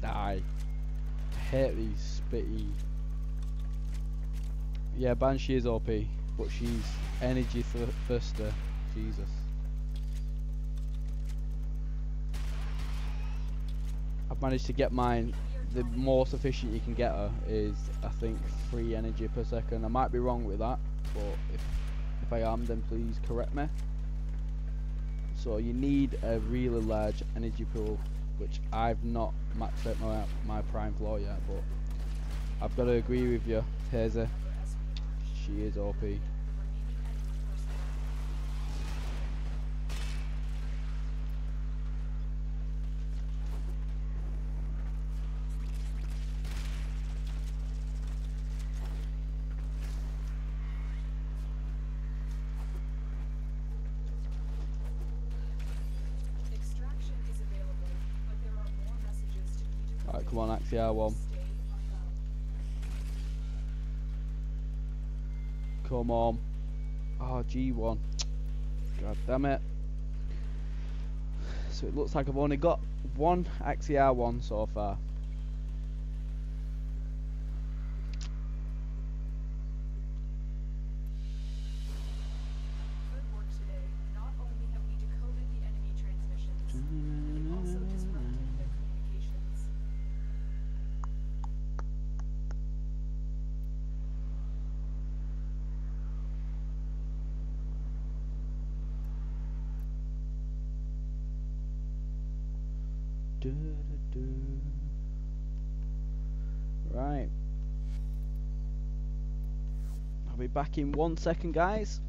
[SPEAKER 1] Die. I hate these spitty. Yeah, Banshee is OP, but she's energy thirster. Jesus. I've managed to get mine. The most efficient you can get her is, I think, 3 energy per second. I might be wrong with that, but if I am, then please correct me. So you need a really large energy pool, which I've not maxed out my prime floor yet, but I've got to agree with you, Hazer.
[SPEAKER 2] Remember as we launch.
[SPEAKER 1] She is OP.
[SPEAKER 2] The remaining enemy personnel. Extraction is available, but there are more messages to be decoded.
[SPEAKER 1] Alright, come on, XCR1.
[SPEAKER 2] Stay unbound.
[SPEAKER 1] Come on. Oh, G1. God damn it. So it looks like I've only got one XCR1 so far.
[SPEAKER 2] Good work today. Not only have we decoded the enemy transmissions, we have also disrupted their communications.
[SPEAKER 1] Du- du- du. Right. be back in 1 second, guys.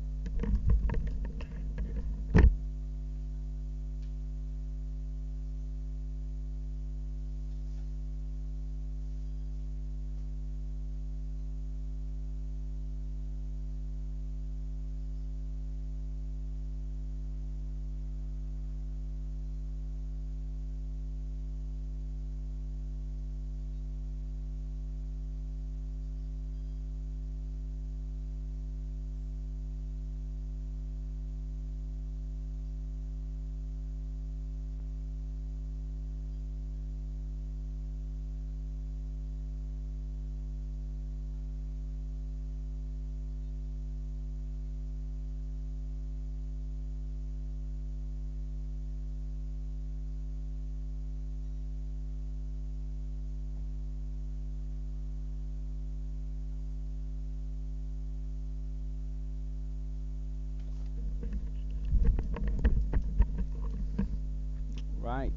[SPEAKER 1] Right,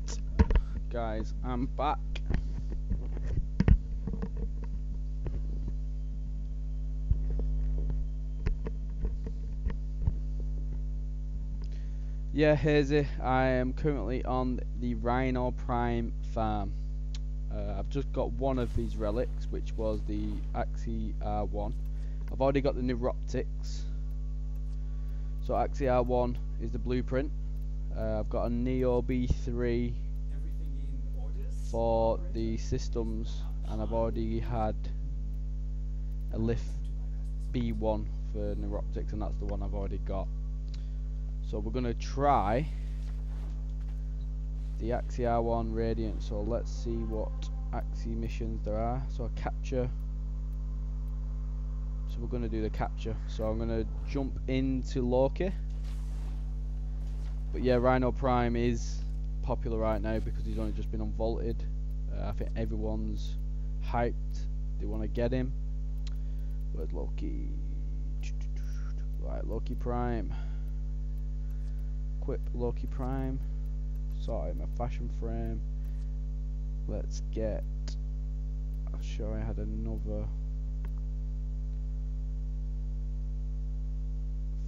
[SPEAKER 1] guys, I'm back. Yeah, here's it. I am currently on the Rhino Prime farm. I've just got one of these relics, which was the Axie R1. I've already got the neuroptics. So Axie R1 is the blueprint. I've got a Neo B3 for the systems, and I've already had a Lift B1 for neuroptics, and that's the one I've already got. So we're gonna try the Axie R1 Radiant. So let's see what Axie missions there are. So a capture. So we're gonna do the capture. So I'm gonna jump into Loki. But yeah, Rhino Prime is popular right now because he's only just been unvaulted. I think everyone's hyped. They want to get him. Where's Loki? Right, Loki Prime. Equip Loki Prime. Sort out my fashion frame. Let's get. I'm sure I had another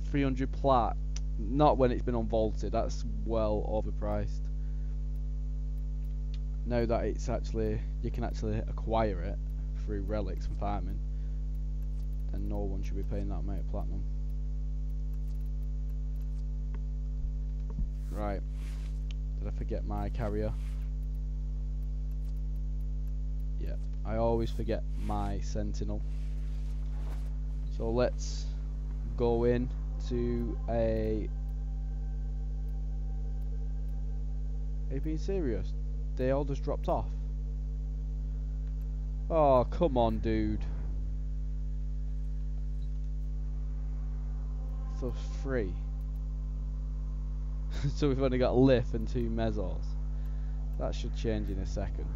[SPEAKER 1] 300 plat. Not when it's been unvaulted. That's well overpriced. Now that it's actually, you can actually acquire it through relics and farming, then no one should be paying that amount of platinum. Right, did I forget my carrier? Yeah, I always forget my sentinel. So let's go in to a... Are you being serious? They all just dropped off. Oh, come on, dude. For free. So we've only got Lif and 2 Mezzos. That should change in a second.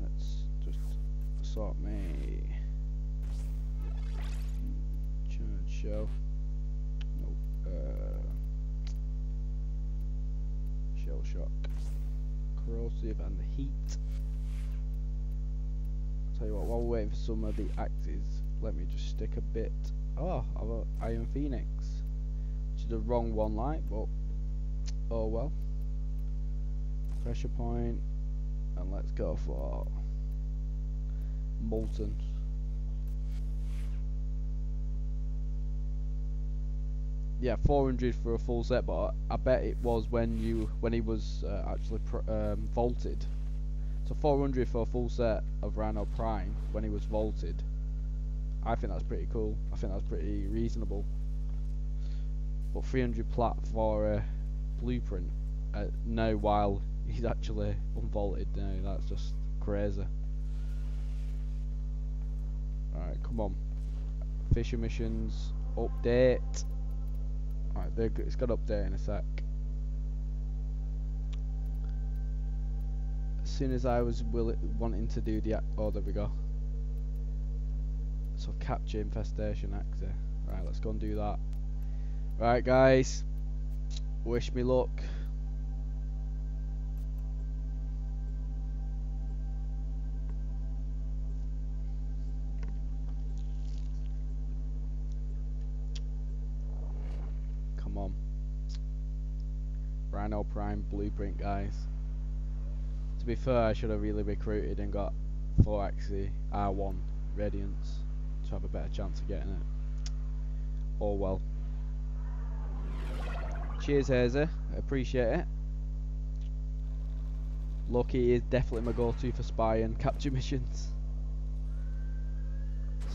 [SPEAKER 1] Let's just sort me. Show. Nope. Shell shock. Corrosive and the heat. Tell you what, while we're waiting for some of the axes, let me just stick a bit. Oh, I've got Iron Phoenix, which is the wrong one, like, but oh well. Pressure point, and let's go for molten. Yeah, 400 for a full set, but I bet it was when he was actually vaulted. So 400 for a full set of Rhino Prime when he was vaulted. I think that's pretty cool. I think that's pretty reasonable. But 300 plat for a blueprint now while he's actually unvaulted now, that's just crazy. Alright, come on. Fishing missions, update. Alright, it's got to update in a sec. As soon as I was wanting to do the... Oh, there we go. So capture infestation axis. Right, let's go and do that. Right, guys. Wish me luck. Come on. Rhino Prime blueprint, guys. To be fair, I should have really recruited and got 4-axis R1 Radiance to have a better chance of getting it. Oh well. Cheers, Hazer. I appreciate it. Loki is definitely my go-to for spy and capture missions.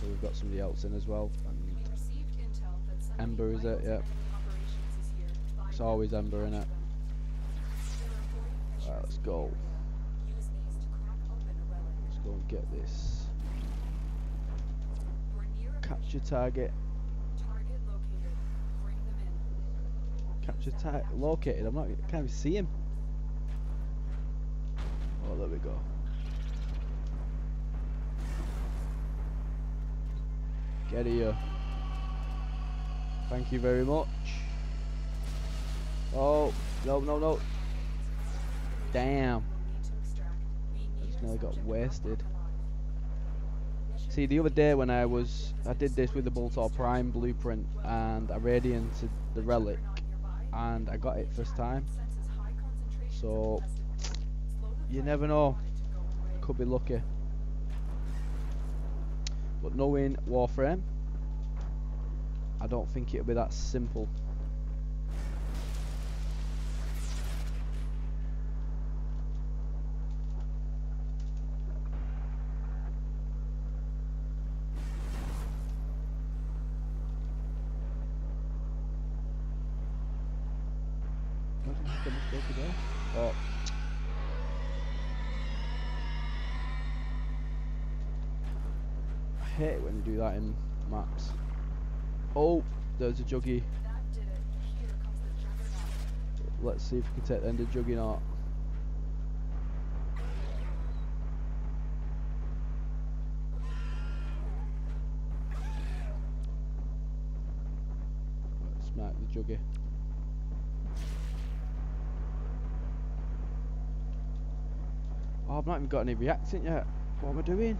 [SPEAKER 1] So we've got somebody else in as well. And
[SPEAKER 2] We received intel that some
[SPEAKER 1] Ember, is it?
[SPEAKER 2] vital
[SPEAKER 1] Yeah.
[SPEAKER 2] enemy operations is here.
[SPEAKER 1] It's
[SPEAKER 2] Find
[SPEAKER 1] always
[SPEAKER 2] them and
[SPEAKER 1] Ember in it.
[SPEAKER 2] capture them. There are boarding fissures
[SPEAKER 1] Right, let's
[SPEAKER 2] in the
[SPEAKER 1] go.
[SPEAKER 2] area. Use these to crack open a relic.
[SPEAKER 1] Let's go and get this.
[SPEAKER 2] You're near a
[SPEAKER 1] Capture
[SPEAKER 2] fissure.
[SPEAKER 1] target.
[SPEAKER 2] Target located. Bring them in.
[SPEAKER 1] Capture target located. I'm not. I can't even see him. Oh, there we go. Get here. Thank you very much. Oh, no, no, no. Damn.
[SPEAKER 2] We'll need to extract. We
[SPEAKER 1] I
[SPEAKER 2] need
[SPEAKER 1] just
[SPEAKER 2] our
[SPEAKER 1] nearly got
[SPEAKER 2] subject
[SPEAKER 1] wasted.
[SPEAKER 2] alive. Mission
[SPEAKER 1] See, the other day when I
[SPEAKER 2] complete.
[SPEAKER 1] did this with the Boltar Prime blueprint and I radianted the relic and I got it first time. So, you never know. Could be lucky. But knowing Warframe, I don't think it'll be that simple. Imagine how much they could go. Oh. I hate it when you do that in maps. Oh, there's a juggy.
[SPEAKER 2] That did it. Here comes the juggernaut.
[SPEAKER 1] Let's see if we can take the end of Juggernaut. Let's smack the juggy. Oh, I've not even got any reactant yet. What am I doing?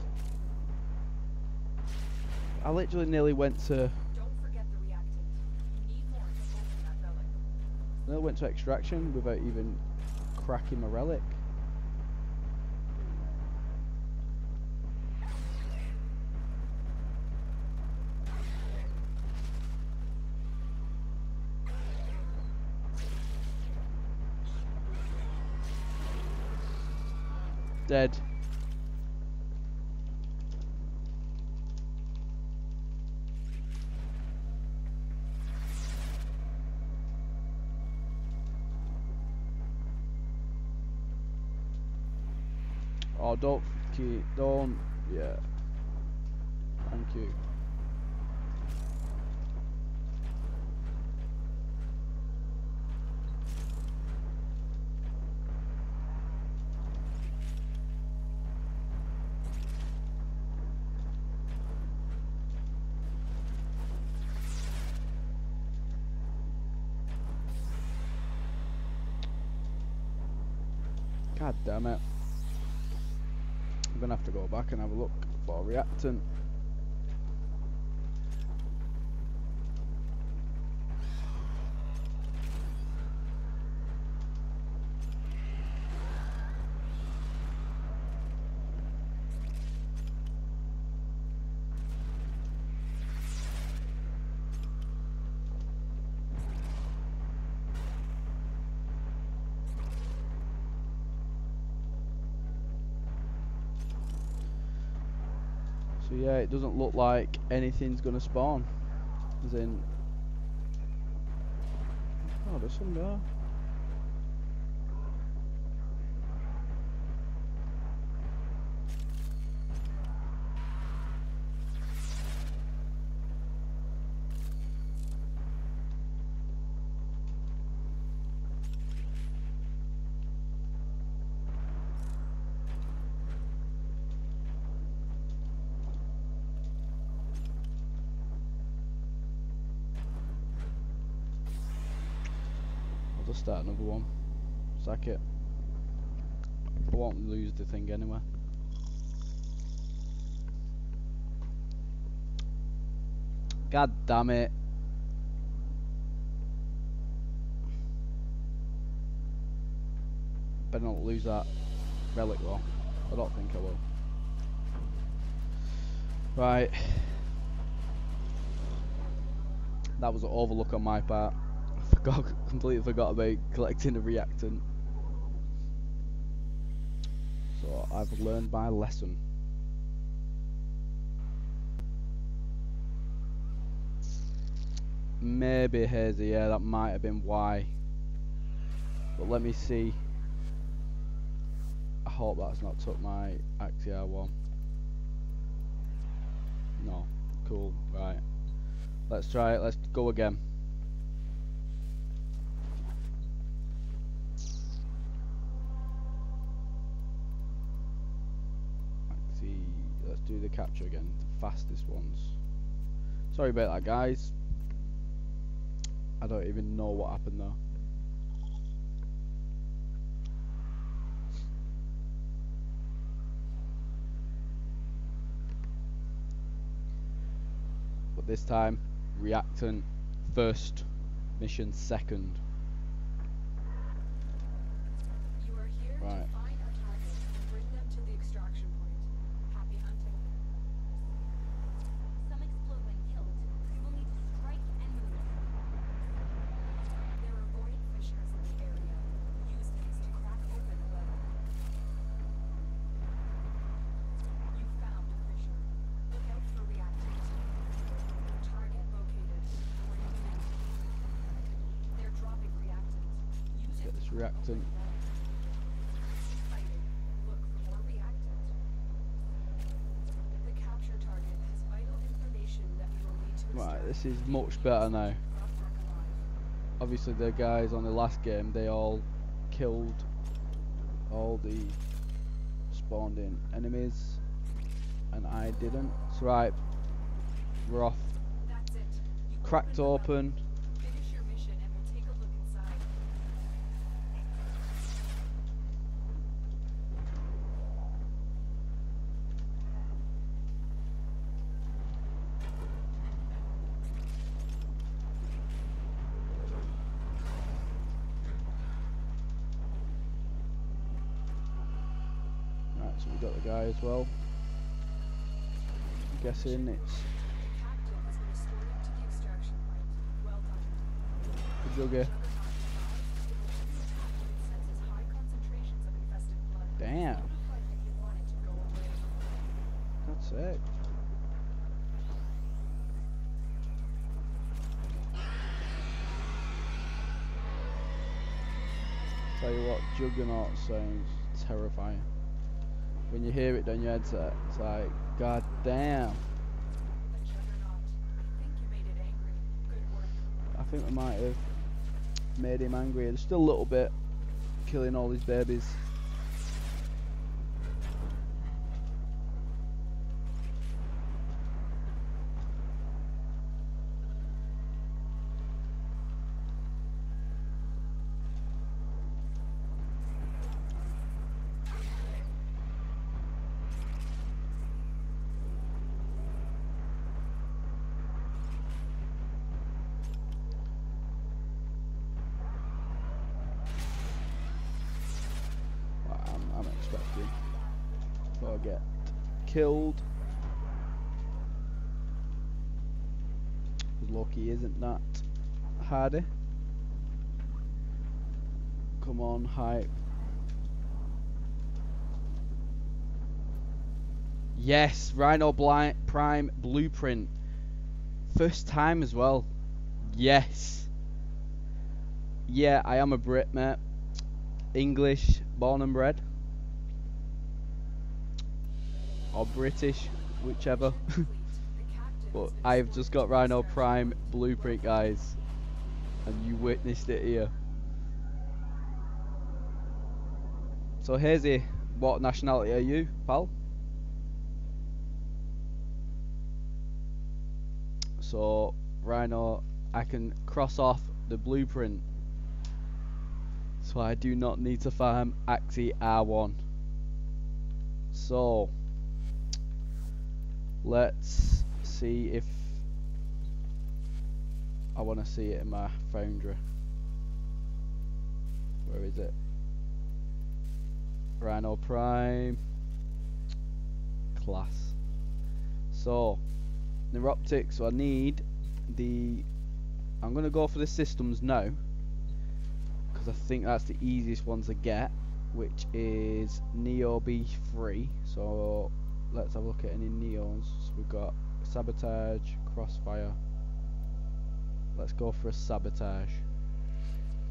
[SPEAKER 1] I literally nearly went to
[SPEAKER 2] Don't forget the reactant. You need more to open that relic.
[SPEAKER 1] nearly went to extraction without even cracking my relic. Dead. Oh, don't yeah. Thank you. God damn it. I'm gonna have to go back and have a look for a reactant. So yeah, it doesn't look like anything's gonna spawn. As in, oh, there's some there. just start another one. Sack it. I won't lose the thing anyway. God damn it. Better not lose that relic though. I don't think I will. Right. That was an overlook on my part. I completely forgot about collecting a reactant. So I've learned my lesson. Maybe hazy, yeah, that might have been why. But let me see. I hope that's not took my Axia one. No. Cool. Right. Let's try it. Let's go again. Let's do the capture again. The fastest ones. Sorry about that, guys. I don't even know what happened though. But this time, reactant first, mission second.
[SPEAKER 2] You are here
[SPEAKER 1] Right.
[SPEAKER 2] to find our targets and bring them to the extraction point. Happy hunting.
[SPEAKER 3] Some explode when killed. We will need to strike and move.
[SPEAKER 2] There are void fissures in the area. Use these to crack open a level. You found a fissure. Look out for reactant. Target located. We're moving. They're dropping reactant. Use
[SPEAKER 1] Get
[SPEAKER 2] it
[SPEAKER 1] this
[SPEAKER 2] to
[SPEAKER 1] reactant.
[SPEAKER 2] fighting. Look for more reactant. The capture target has vital information that we will need to
[SPEAKER 1] Right,
[SPEAKER 2] extract.
[SPEAKER 1] this is much better now.
[SPEAKER 2] Brought back alive.
[SPEAKER 1] Obviously the guys on the last game, they all killed all the spawned in enemies and I didn't. So right, we're off.
[SPEAKER 2] That's it. You
[SPEAKER 1] Cracked
[SPEAKER 2] opened the
[SPEAKER 1] open.
[SPEAKER 2] level. Finish your mission and we'll take a look inside.
[SPEAKER 1] Right, so we got the guy as well. I'm guessing it's
[SPEAKER 2] The captain has been escorted to the extraction point. Well done.
[SPEAKER 1] the Jugger.
[SPEAKER 2] Juggernaut advised it will only attack when it senses high concentrations of infested blood.
[SPEAKER 1] Damn,
[SPEAKER 2] Notify if you want it to go away.
[SPEAKER 1] that's it. Tell you what, Juggernaut sounds terrifying. When you hear it down your headset, it's like, god damn.
[SPEAKER 2] The Juggernaut. I think you made it angry. Good work.
[SPEAKER 1] I think we might have made him angry. There's still a little bit, killing all his babies. I'm expecting before I get killed. Loki isn't that hardy. Come on, hype. Yes, Rhino Prime blueprint. First time as well. Yes. Yeah, I am a Brit, mate. English, born and bred. Or British, whichever.
[SPEAKER 2] Complete. The captain
[SPEAKER 1] But
[SPEAKER 2] has been
[SPEAKER 1] I've
[SPEAKER 2] escorted
[SPEAKER 1] just
[SPEAKER 2] to
[SPEAKER 1] got
[SPEAKER 2] the
[SPEAKER 1] Rhino
[SPEAKER 2] extraction
[SPEAKER 1] Prime
[SPEAKER 2] point.
[SPEAKER 1] blueprint, guys. And you witnessed it here. So Hazy, what nationality are you, pal? So Rhino, I can cross off the blueprint. So I do not need to farm Axie R1. So let's see if I want to see it in my foundry. Where is it? Rhino Prime. Class. So neuroptics. So I need the. I'm gonna go for the systems now, because I think that's the easiest one to get, which is Neo B3. So let's have a look at any Neos. So we've got Sabotage, Crossfire. Let's go for a Sabotage.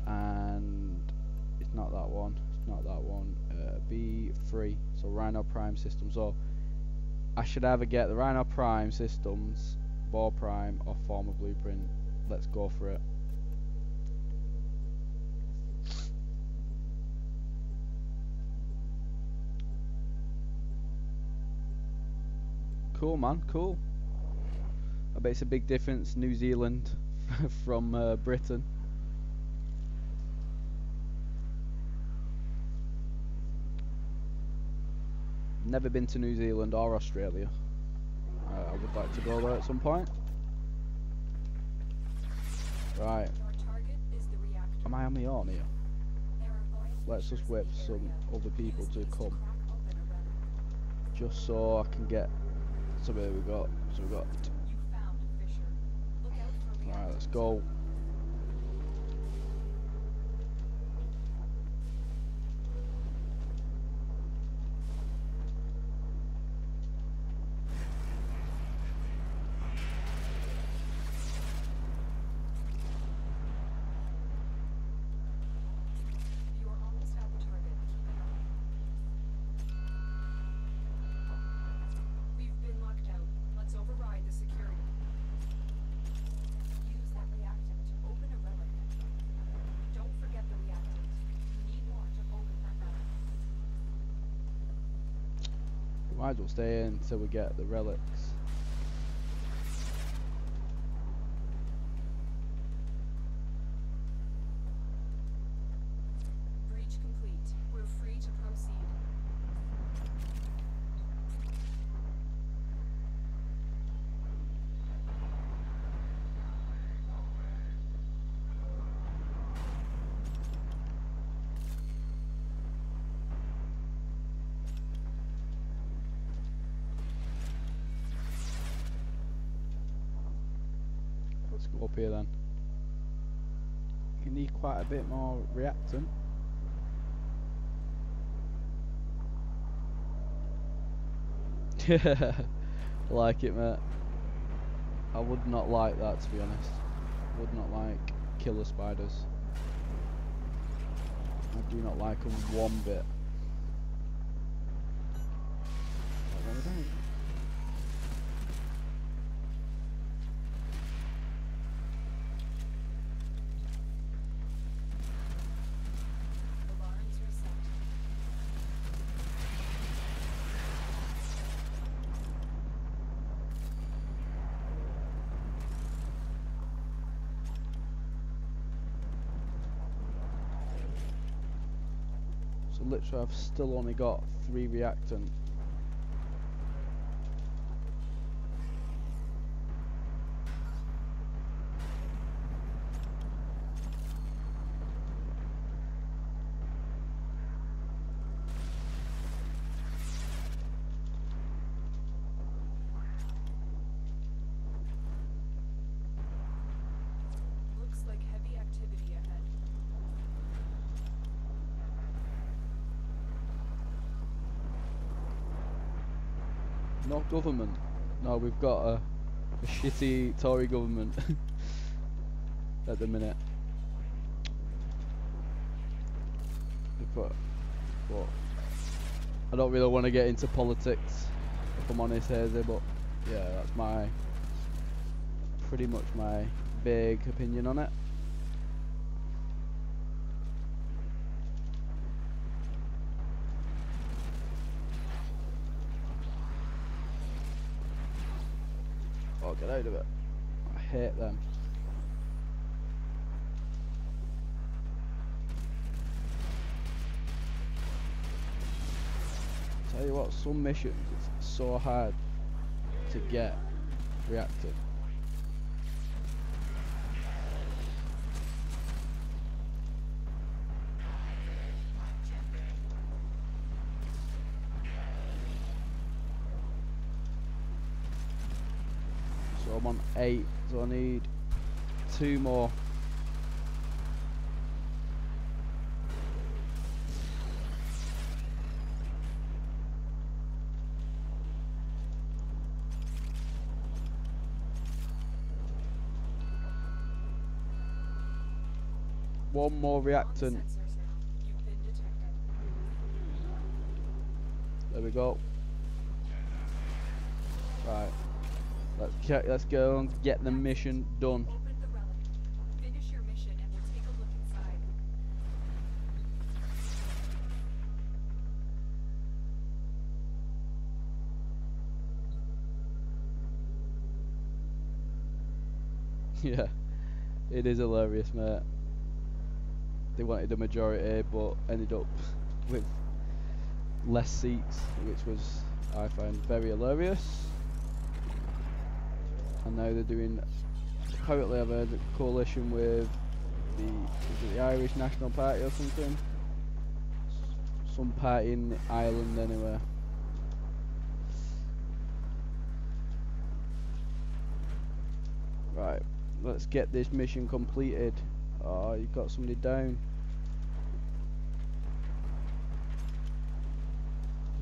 [SPEAKER 1] And it's not that one. It's not that one. B3. So Rhino Prime system. So I should either get the Rhino Prime systems, Ball Prime, or Former Blueprint. Let's go for it. Cool, man. Cool. I bet it's a big difference, New Zealand from Britain. Never been to New Zealand or Australia. I would like to go there at some point. Right. Am I on my own here? Let's just wait for some other people to come. Just so I can get. So there we go. So we got. Right, let's go. Might as well stay in until we get the relics.
[SPEAKER 2] Breach complete. We're free to proceed.
[SPEAKER 1] Let's go up here then. You need quite a bit more reactant. Like it, mate. I would not like that, to be honest. Would not like killer spiders. I do not like them one bit. That one we don't.
[SPEAKER 2] Alarms are set.
[SPEAKER 1] So literally I've still only got 3 reactant.
[SPEAKER 2] Looks like heavy activity ahead.
[SPEAKER 1] No government. No, we've got a shitty Tory government at the minute. But I don't really want to get into politics, if I'm honest, Hazy, but yeah, that's my pretty much my big opinion on it. Oh, get out of it. I hate them. Tell you what, some missions it's so hard to get reactive. So I'm on 8, so I need 2 more. One more reactant.
[SPEAKER 2] Sensors now. You've been detected.
[SPEAKER 1] There we go. Right. Let's go and get the mission done.
[SPEAKER 2] Open the relic. Finish your mission and we'll take a look inside.
[SPEAKER 1] Yeah. It is hilarious, mate. They wanted a majority but ended up with less seats, which was, I find, very hilarious. And now they're doing, apparently I've heard, a coalition with the, is it the Irish National Party or something? Some party in Ireland anyway. Right, let's get this mission completed. Oh, you got somebody down.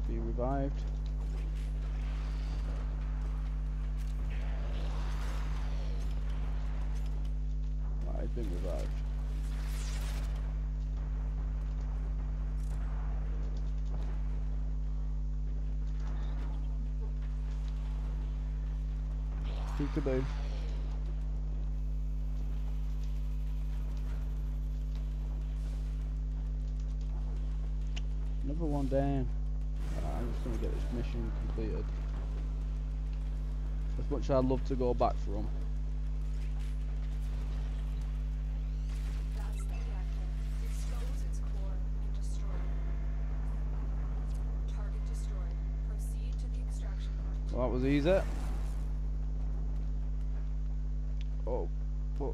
[SPEAKER 1] Be revived. Right, he's been revived. Peekaboo. Another one down. I'm just gonna get this mission completed. As much as I'd love to go back for them.
[SPEAKER 2] That's the reactor. Expose its core and destroy it. Target destroyed. Proceed to the extraction point.
[SPEAKER 1] Well, that was easy. Oh, but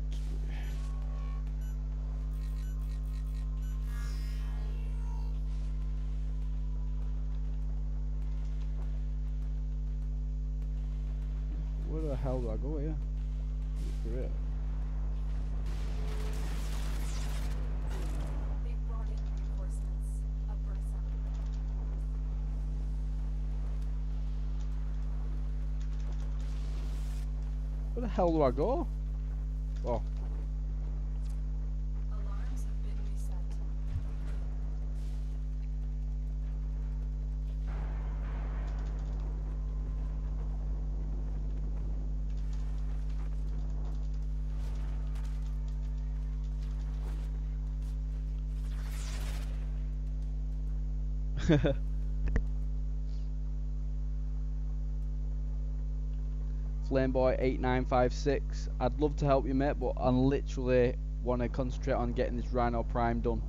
[SPEAKER 1] where the hell do I go here? For it.
[SPEAKER 2] They've brought in reinforcements. A Bertha.
[SPEAKER 1] Where the hell do I go? Oh,
[SPEAKER 2] Alarms have been reset.
[SPEAKER 1] Flameboy8956. I'd love to help you, mate, but I literally want to concentrate on getting this Rhino Prime done.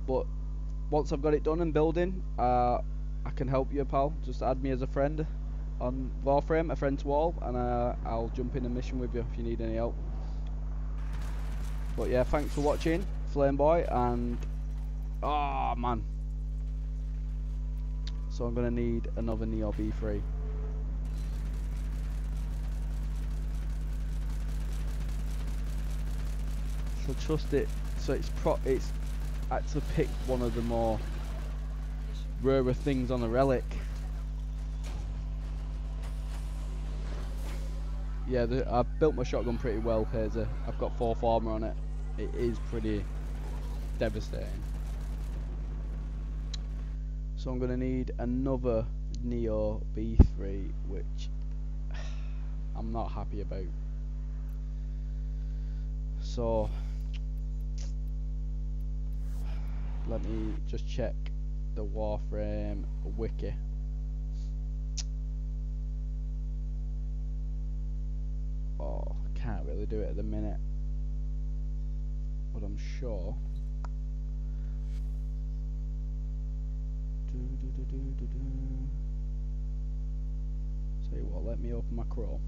[SPEAKER 1] But once I've got it done and building, I can help you, pal. Just add me as a friend on Warframe, a friend to all, and I'll jump in a mission with you if you need any help. But yeah, thanks for watching, Flameboy, and oh man. So I'm gonna need another Neo B3. So trust it. So it's had to pick one of the more rarer things on the relic. Yeah, I've built my shotgun pretty well, Hazer. I've got 4 armor on it. It is pretty devastating. So I'm gonna need another Neo B3, which I'm not happy about. So let me just check the Warframe wiki. Oh, can't really do it at the minute, but I'm sure. Tell you what, let me open my Chrome.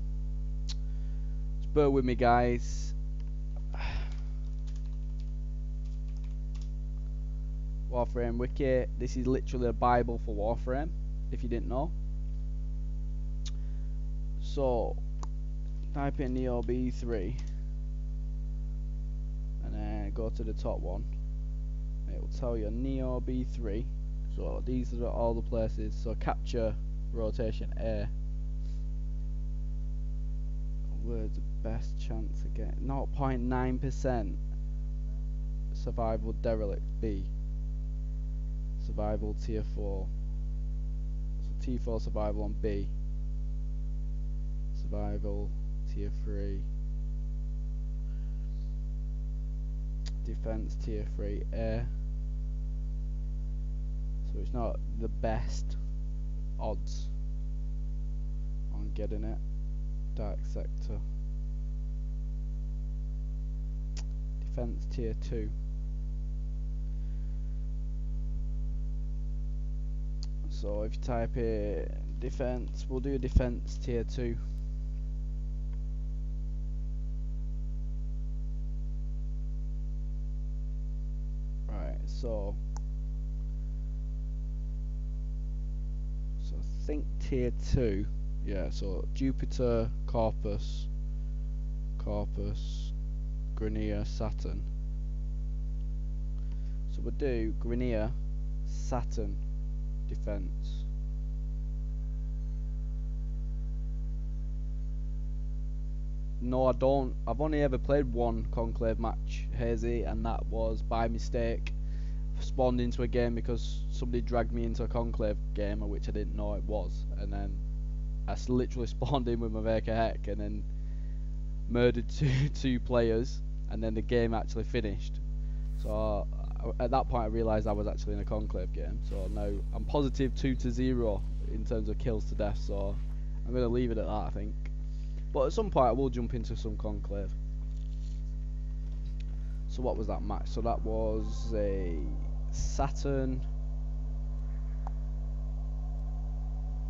[SPEAKER 1] Just bear with me, guys. Warframe Wiki. This is literally a Bible for Warframe, if you didn't know. So, type in Neo B3 and then go to the top one. It will tell you Neo B3. So these are all the places. So capture, rotation A. Where's the best chance again? 0.9%. Survival derelict B. Survival tier 4. So T4 survival on B. Survival tier 3. Defense tier 3 A. So it's not the best odds on getting it. Dark sector. Defense tier 2. So if you type in defense, we'll do defense tier 2. Right, so I think tier 2, yeah, so Jupiter, Corpus, Grania, Saturn. So we'll do Grania, Saturn, defense. No, I don't. I've only ever played one Conclave match, Hazy, and that was by mistake. Spawned into a game because somebody dragged me into a Conclave game, which I didn't know it was, and then I literally spawned in with my Veka Heck and then murdered two players, and then the game actually finished. So at that point I realised I was actually in a Conclave game. So now I'm positive 2-0 in terms of kills to death, so I'm going to leave it at that, I think. But at some point I will jump into some Conclave. So what was that match? So that was a Saturn.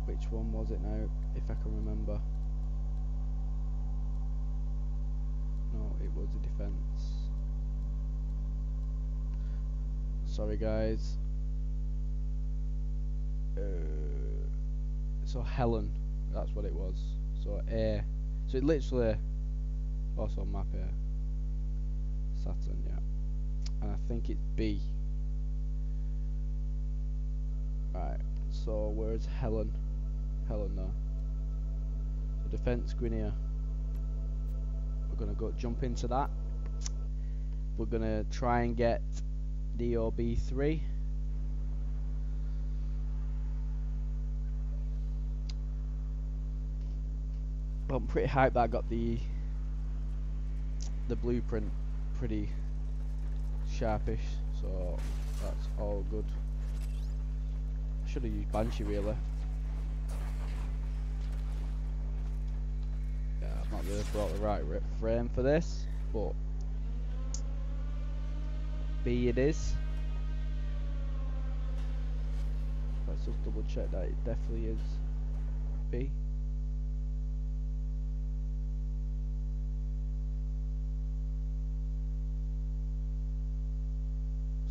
[SPEAKER 1] Which one was it now, if I can remember? No, it was a defense. Sorry guys. So Helen, that's what it was. So A. So it literally also map here. Saturn, yeah. And I think it's B. Right, so where's Helen? Helen there. So defense Grenier. We're gonna go jump into that. We're gonna try and get Neo B3. Well, I'm pretty hyped that I got the blueprint pretty sharpish, so that's all good. I should have used Banshee really. Yeah, I've not really brought the right frame for this, but B it is. Let's just double check that it definitely is B.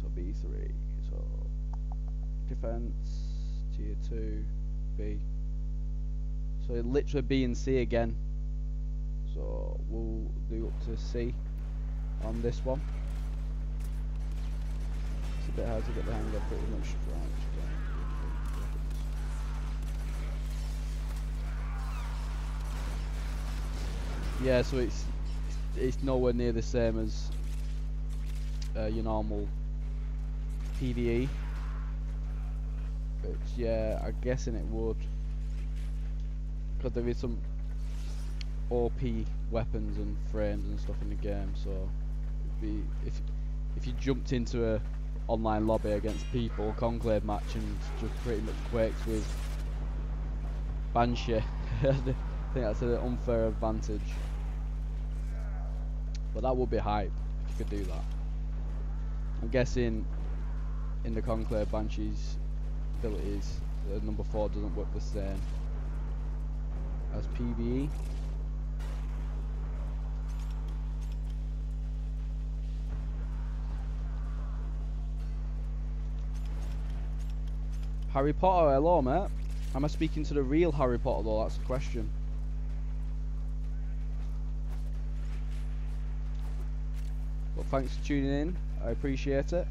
[SPEAKER 1] So B3, so defense, tier 2, B. So literally B and C again. So we'll do up to C on this one. It's a bit hard to get the hang of, pretty much. Yeah, so it's nowhere near the same as your normal PvE. But yeah, I'm guessing it would, because there is some OP weapons and frames and stuff in the game. So if you jumped into a online lobby against people, Conclave match, and just pretty much quaked with Banshee, I think that's an unfair advantage. But that would be hype if you could do that. I'm guessing in the Conclave Banshees abilities, number 4 doesn't work the same as PvE. Harry Potter, hello mate. Am I speaking to the real Harry Potter though? That's the question. Well, thanks for tuning in. I appreciate it.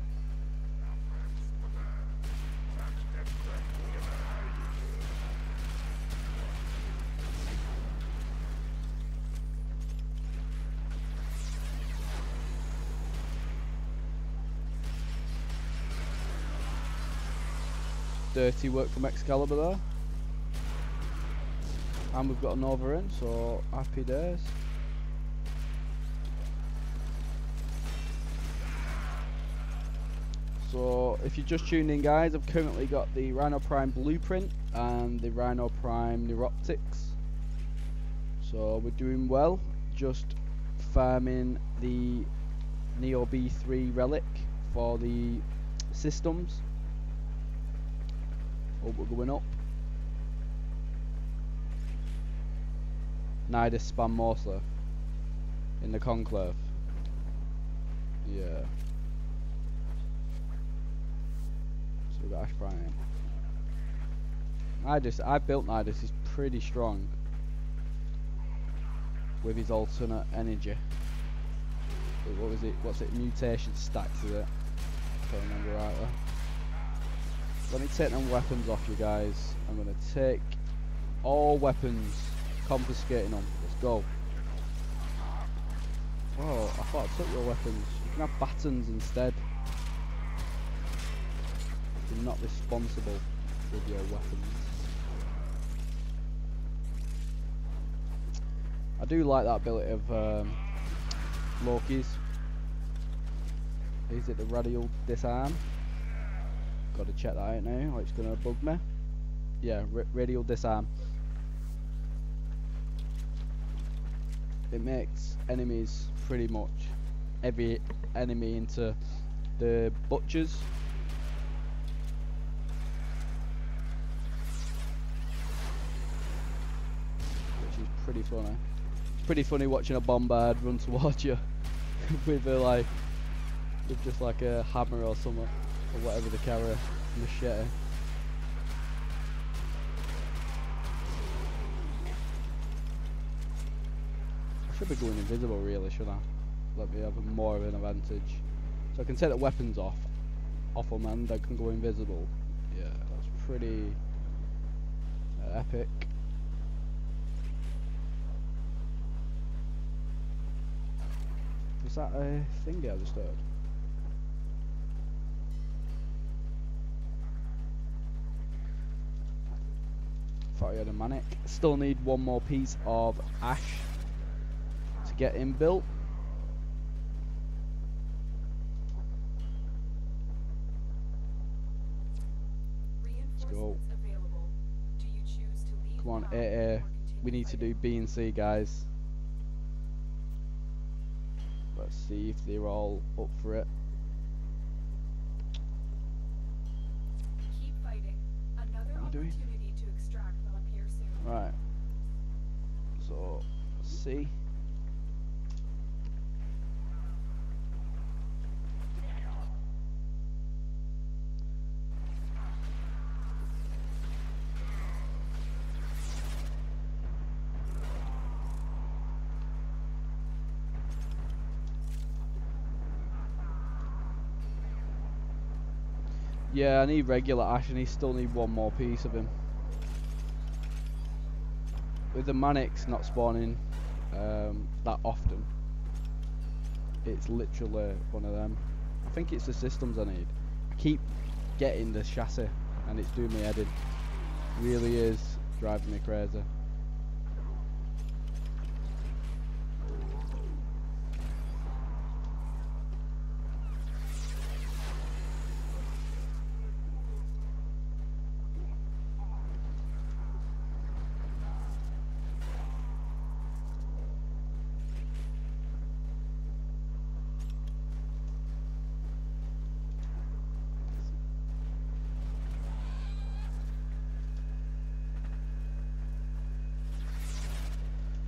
[SPEAKER 1] Dirty work from Excalibur there. And we've got an over in, so happy days. So if you're just tuning in guys, I've currently got the Rhino Prime Blueprint and the Rhino Prime Neuroptics. So we're doing well, just farming the Neo B3 relic for the systems. Oh, we're going up. Nidus spam mostly in the conclave. Yeah. So we've got Ash Prime. Nidus, I built Nidus, he's pretty strong with his alternate energy. What was it? What's it? Mutation stacks, is it? Can't remember rightly. Let me take them weapons off you guys. I'm gonna take all weapons, confiscating them. Let's go. Oh, I thought I took your weapons. You can have batons instead. You're not responsible with your weapons. I do like that ability of Loki's. Is it the radial disarm? Gotta check that out now, or it's gonna bug me. Yeah, radial disarm. It makes enemies, pretty much every enemy, into the butchers. Which is pretty funny. It's pretty funny watching a bombard run towards you with a with just like a hammer or something. Or whatever they carry, machete. I should be going invisible really, should I? Let me have more of an advantage. So I can take the weapons off them and I can go invisible. Yeah, that's pretty epic. Was that a thing I just heard? Thought I had a manic. Still need one more piece of ash to get him built. Let's go. Come on, AA. We need to do B and C, guys. Let's see if they're all up for it.
[SPEAKER 2] Keep fighting. Another opportunity to extract will appear soon.
[SPEAKER 1] Right. So, C. Yeah, I need regular ash and I still need one more piece of him. With the Manics not spawning that often, it's literally one of them. I think it's the systems I need. I keep getting the chassis and it's doing me head in. Really is driving me crazy.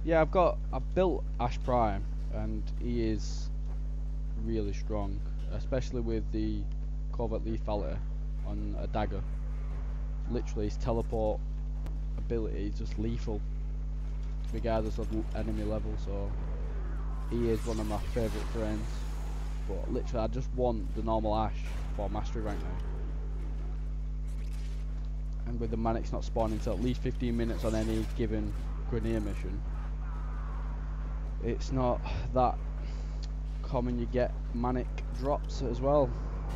[SPEAKER 1] Yeah, I've built Ash Prime, and he is really strong, especially with the covert lethality on a dagger. Literally, his teleport ability is just lethal, regardless of enemy level. So he is one of my favourite frames. But literally, I just want the normal Ash for mastery rank now. And with the Manics not spawning until at least 15 minutes on any given Grenadier mission, it's not that common you get Manic drops as well.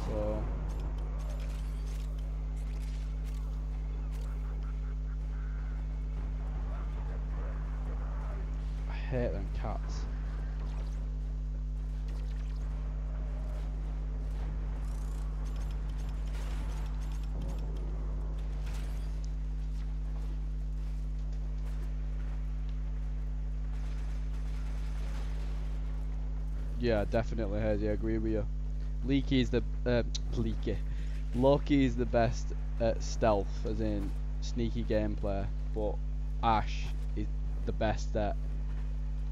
[SPEAKER 1] So I hate them cats. Yeah, definitely, Hazy. I agree with you. Leaky is the Leaky. Loki is the best at stealth, as in sneaky gameplay, but Ash is the best at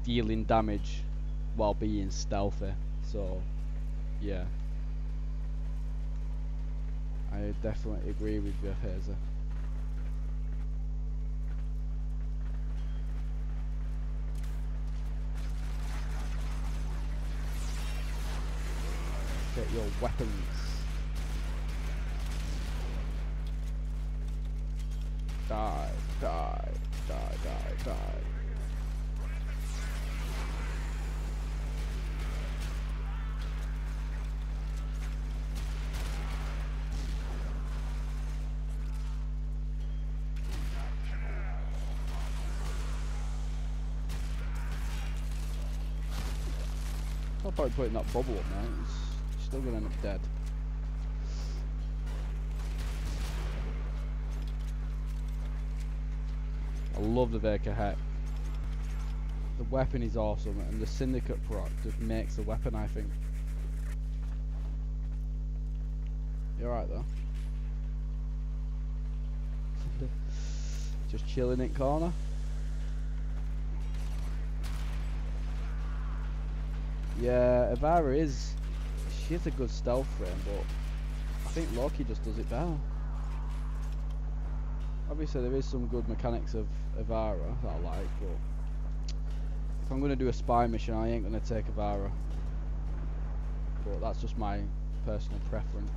[SPEAKER 1] dealing damage while being stealthy. So, yeah, I definitely agree with you, Hazy. Get your weapons. Die, die, die, die, die. I'll probably put in that bubble up now. It's still gonna end up dead. I love the Veka Heck. The weapon is awesome, and the Syndicate proc just makes the weapon, I think. You're right though. Just chilling in corner. Yeah, Ivara she is a good stealth frame, but I think Loki just does it better. Obviously there is some good mechanics of Ivara that I like, but if I'm going to do a spy mission I ain't going to take Ivara. But that's just my personal preference.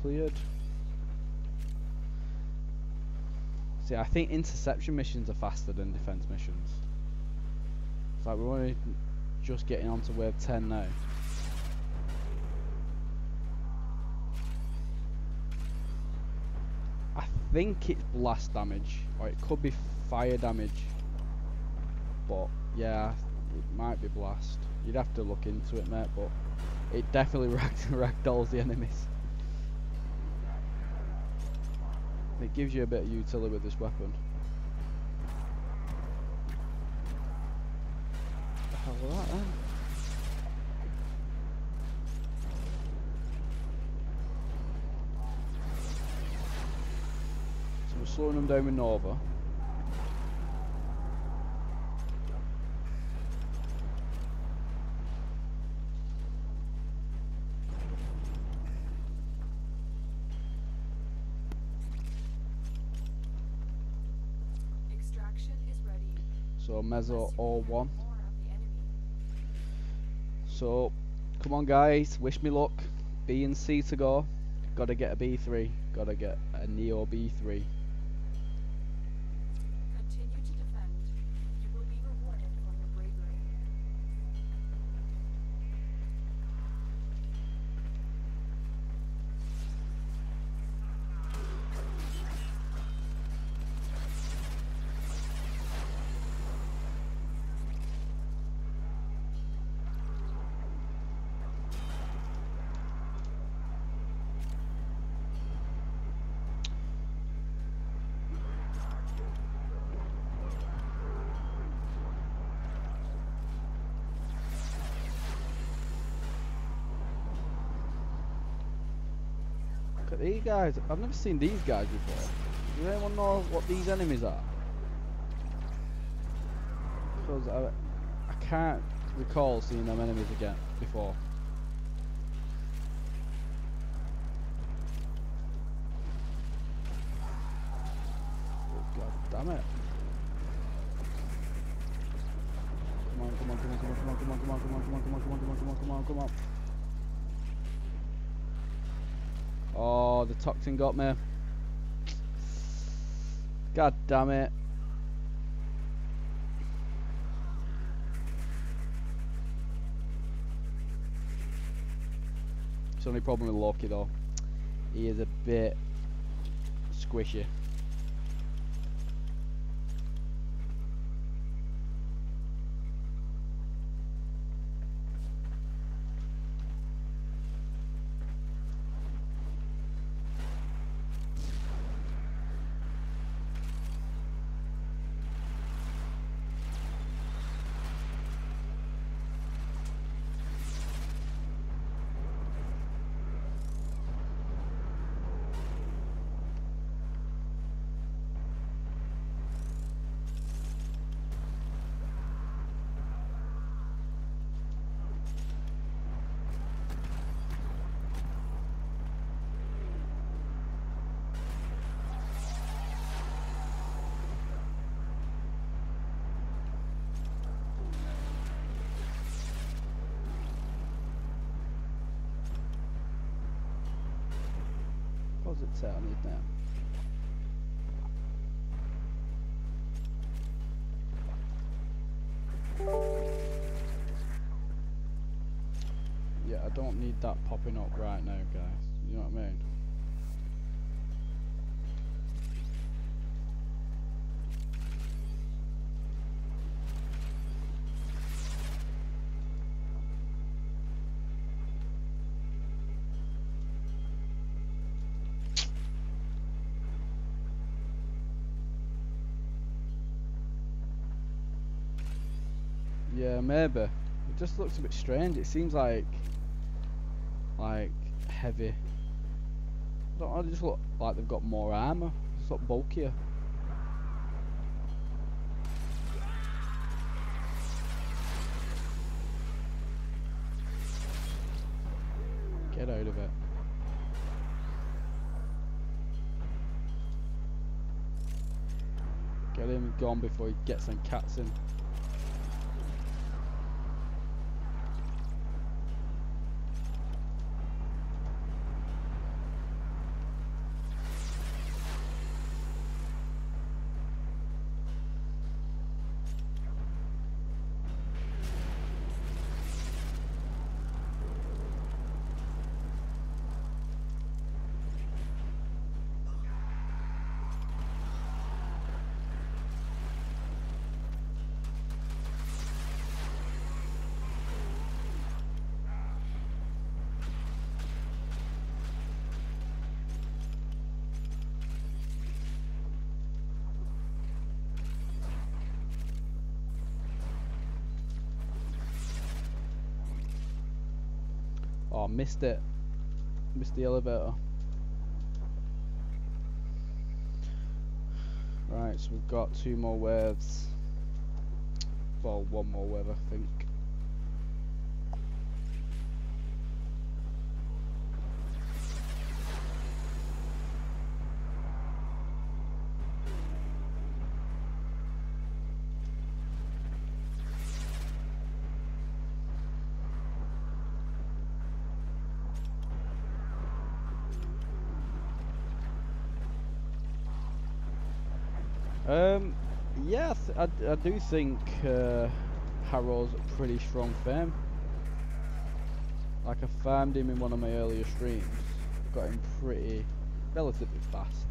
[SPEAKER 1] Cleared. See, I think interception missions are faster than defense missions. It's like we're only just getting onto wave 10 now. I think it's blast damage, or it could be fire damage. But yeah, it might be blast. You'd have to look into it, mate, but it definitely ragdolls the enemies. It gives you a bit of utility with this weapon. What the hell was that then? So we're slowing them down with Nova. So Mezzo all one. So come on guys, wish me luck. B and C to go. Gotta get a B3. Gotta get a Neo B3.
[SPEAKER 2] Continue to defend. You will be rewarded for your bravery.
[SPEAKER 1] at these guys. I've never seen these guys before. Does anyone know what these enemies are? Because I can't recall seeing them enemies again before. Oh, God damn it. Come on, come on, come on, come on, come on, come on, come on, come on, come on, come on, come on, come on, come on, come on, come on. Oh, the toxin got me. God damn it. It's the only problem with Loki though. He is a bit squishy. What does it say I need now? Yeah, I don't need that popping up right now, guys. You know what I mean? Yeah, maybe. It just looks a bit strange. It seems like heavy. I don't know, they just look like they've got more armor. It's look bulkier. Get out of it. Get him gone before he gets some cats in. Oh, missed it. Missed the elevator. Right, so we've got 2 more waves. Well, 1 more wave, I think. Yeah, I do think Harrow's a pretty strong firm. Like, I farmed him in one of my earlier streams, got him relatively fast,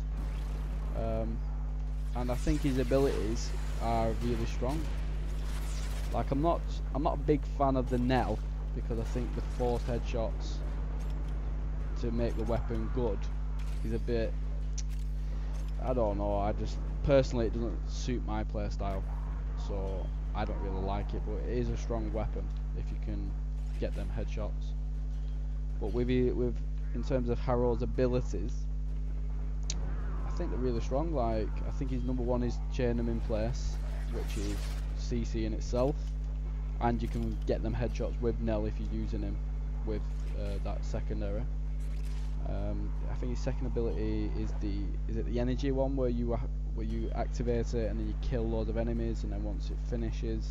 [SPEAKER 1] and I think his abilities are really strong. Like, I'm not a big fan of the Nell because I think the forced headshots to make the weapon good is a bit, I don't know, I just personally it doesn't suit my playstyle, so I don't really like it, but it is a strong weapon if you can get them headshots. But with in terms of Harrow's abilities, I think they're really strong. Like, I think his number one is chain them in place, which is CC in itself, and you can get them headshots with Nell if you're using him with that secondary. I think his second ability is the energy one, where you activate it and then you kill loads of enemies, and then once it finishes,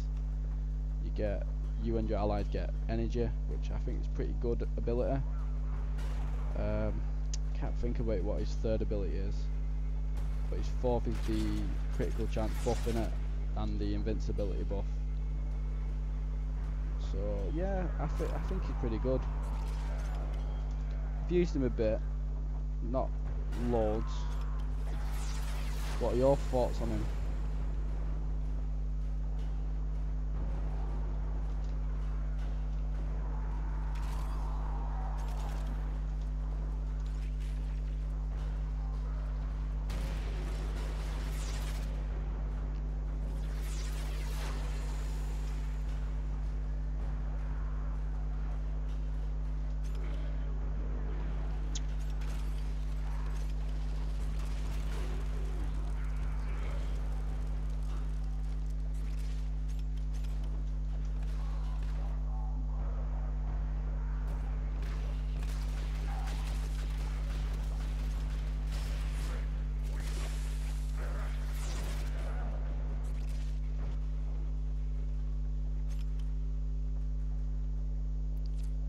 [SPEAKER 1] you and your allies get energy, which I think is pretty good ability. Can't think of what his third ability is, but his fourth is the critical chance buff in it and the invincibility buff. So yeah, I think he's pretty good. I've used him a bit, not loads. What are your thoughts on him?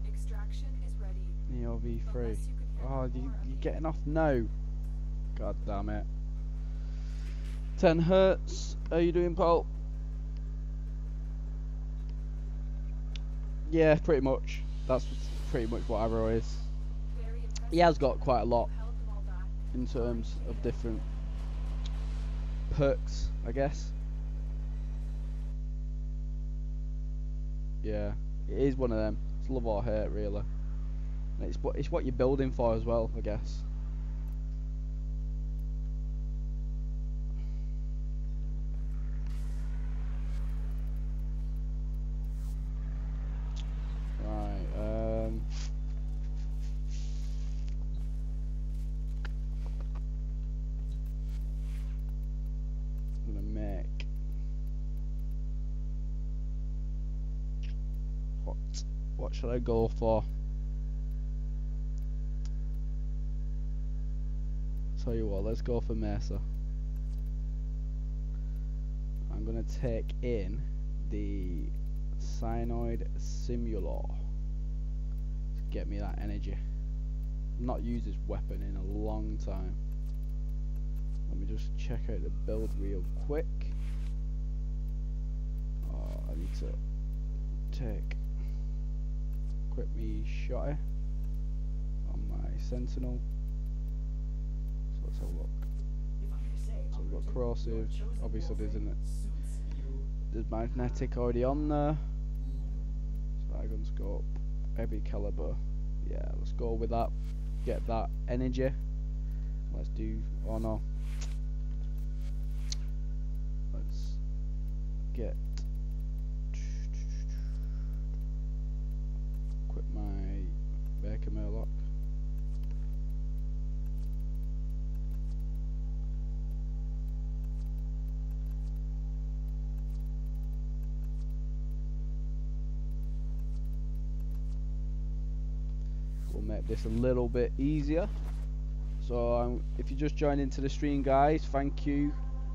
[SPEAKER 2] Extraction is ready.
[SPEAKER 1] Neo V3.
[SPEAKER 2] Unless you could
[SPEAKER 1] Oh,
[SPEAKER 2] handle
[SPEAKER 1] you're
[SPEAKER 2] more
[SPEAKER 1] getting off now. God damn it. 10 hertz. How you doing, Paul? Yeah, pretty much. That's pretty much what Arrow is.
[SPEAKER 2] Very impressive.
[SPEAKER 1] He has got quite a lot
[SPEAKER 2] You held them all back.
[SPEAKER 1] in terms of different perks, I guess. Yeah, it is one of them. It's love or hate, really. And it's what you're building for as well, I guess. Right. I'm gonna make what should I go for? Tell you what, let's go for Mesa. I'm gonna take in the Cyanoid Simulor to get me that energy. I've not used this weapon in a long time. Let me just check out the build real quick. Oh, I need to equip me shotty on my Sentinel. So let's have a look. So we've got corrosive, obviously there's magnetic already on there. Gun scope, heavy caliber. Yeah, let's go with that. Get that energy. Let's do. Oh no. Let's get. Equip my Baker Murloc. We'll make this a little bit easier. So if you just joined into the stream, guys, thank you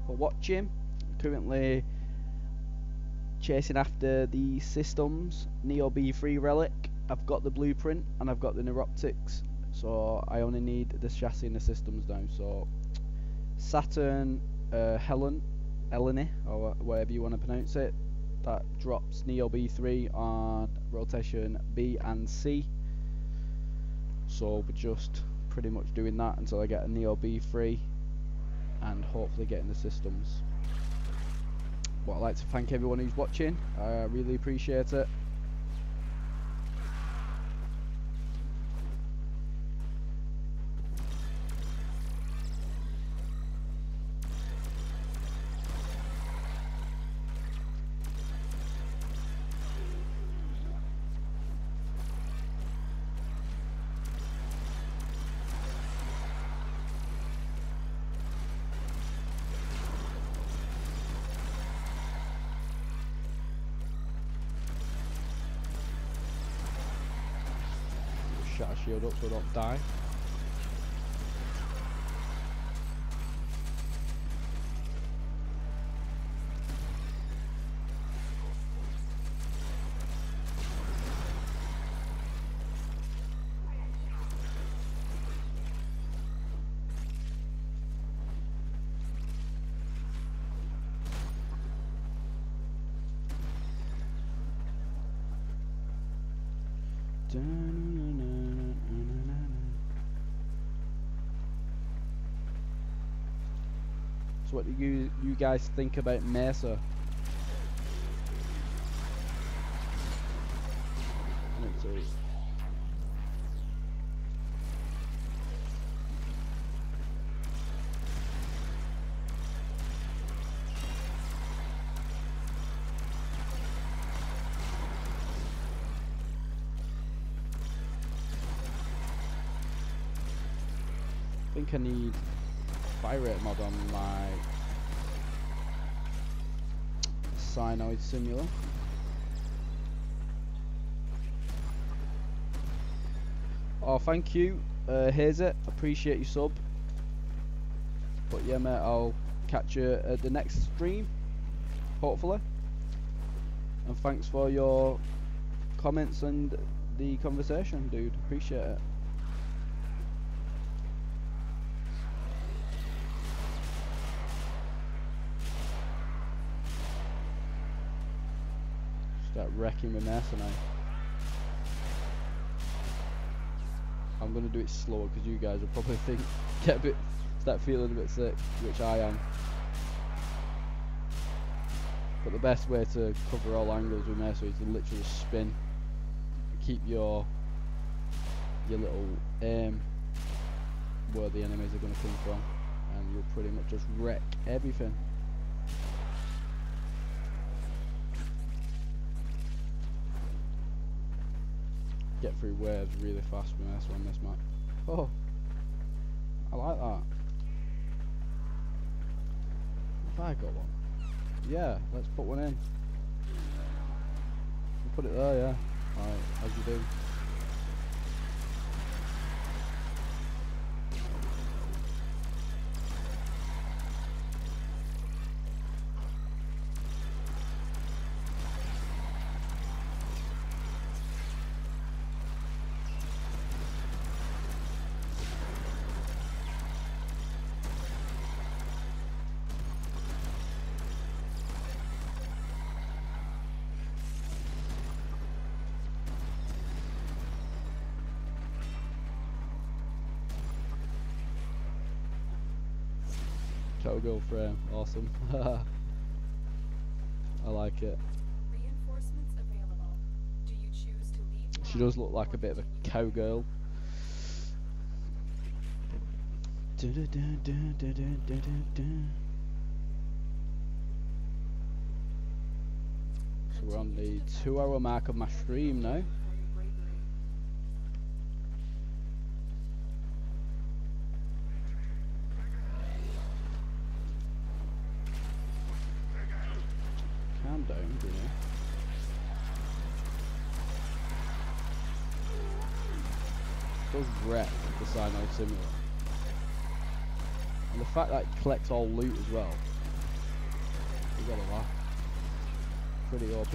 [SPEAKER 1] for watching. I'm currently chasing after the systems Neo B3 relic. I've got the blueprint and I've got the neuroptics, so I only need the chassis and the systems now. So Saturn Eleni, or whatever you want to pronounce it, that drops Neo B3 on rotation B and C. So we're just pretty much doing that until I get a Neo B3 and hopefully getting the systems. But I'd like to thank everyone who's watching. I really appreciate it. shield up so I don't die. So what do you guys think about Mesa? Let's see. I think I need fire rate mod on my cyanoid simulator. Oh, thank you, here's it. Appreciate your sub. But yeah, mate, I'll catch you at the next stream, hopefully. And thanks for your comments and the conversation, dude. Appreciate it. Start wrecking with Mesa now. I'm gonna do it slower because you guys will probably start feeling a bit sick, which I am. But the best way to cover all angles with Mesa is to literally spin, keep your little aim where the enemies are gonna come from, and you'll pretty much just wreck everything. Get through waves really fast with Mesa on this map. Oh, I like that. Have I got one? Yeah, let's put one in. We'll put it there, yeah. Alright, as you do. Togo frame, awesome. I like it.
[SPEAKER 2] Reinforcements available. Do you choose to leave?
[SPEAKER 1] She does look like a bit of a cowgirl. So we're on the 2-hour mark of my stream now. Calm down, Bruno. Does wreck the cyanoid simulator. And the fact that it collects all loot as well. You gotta laugh. Pretty OP.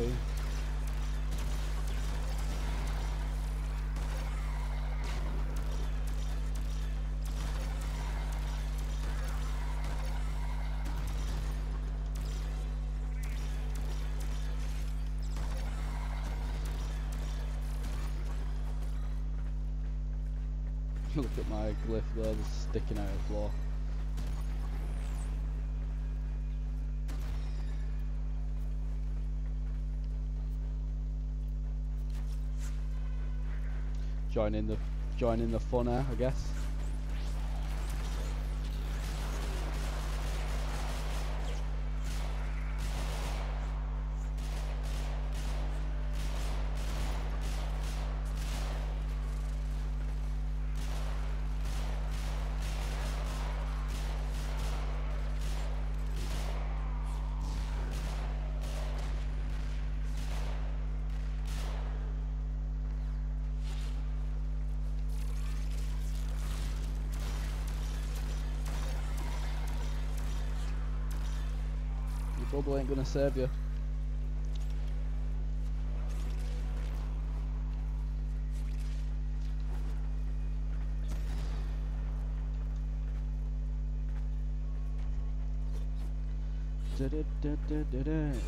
[SPEAKER 1] Look at my glyph there, just sticking out of the floor. Joining the fun, I guess. Your bubble ain't gonna save you. Da-da-da-da-da-da.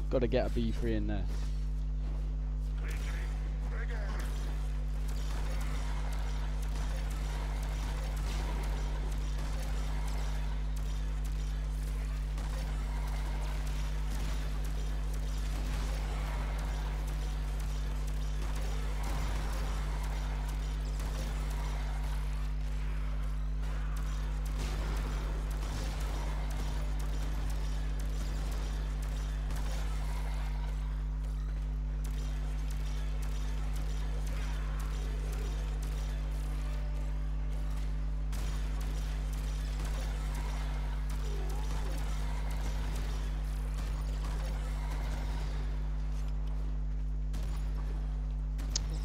[SPEAKER 1] Gotta get a B3 in there.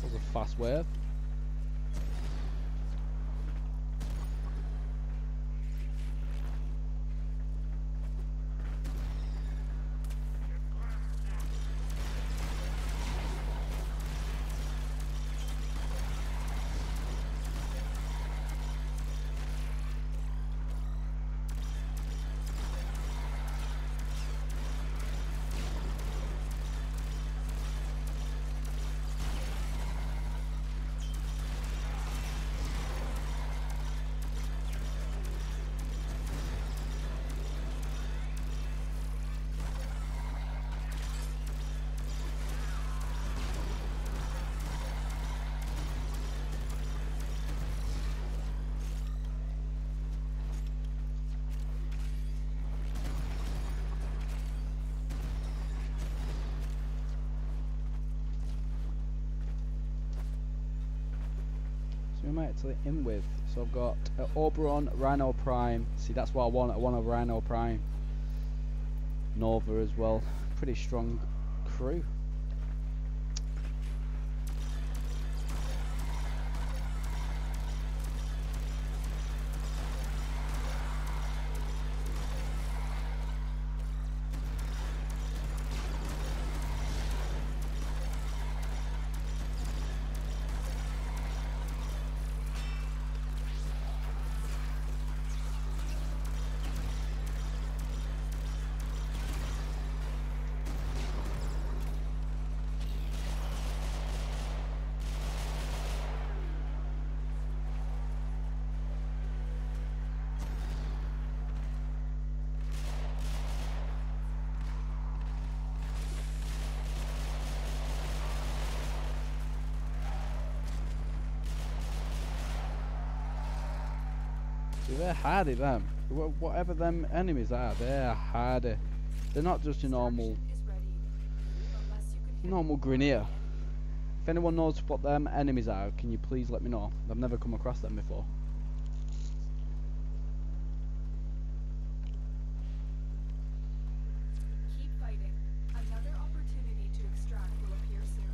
[SPEAKER 1] That was a fast wave. We might actually in with. So I've got Oberon, Rhino Prime. See, that's what I want. I want a Rhino Prime. Nova as well. Pretty strong crew. See, they're hardy, them. Whatever them enemies are, they're hardy. They're not just a normal Grineer. If anyone knows what them enemies are, can you please let me know? I've never come across them before.
[SPEAKER 2] Keep fighting. Another opportunity to extract will appear soon.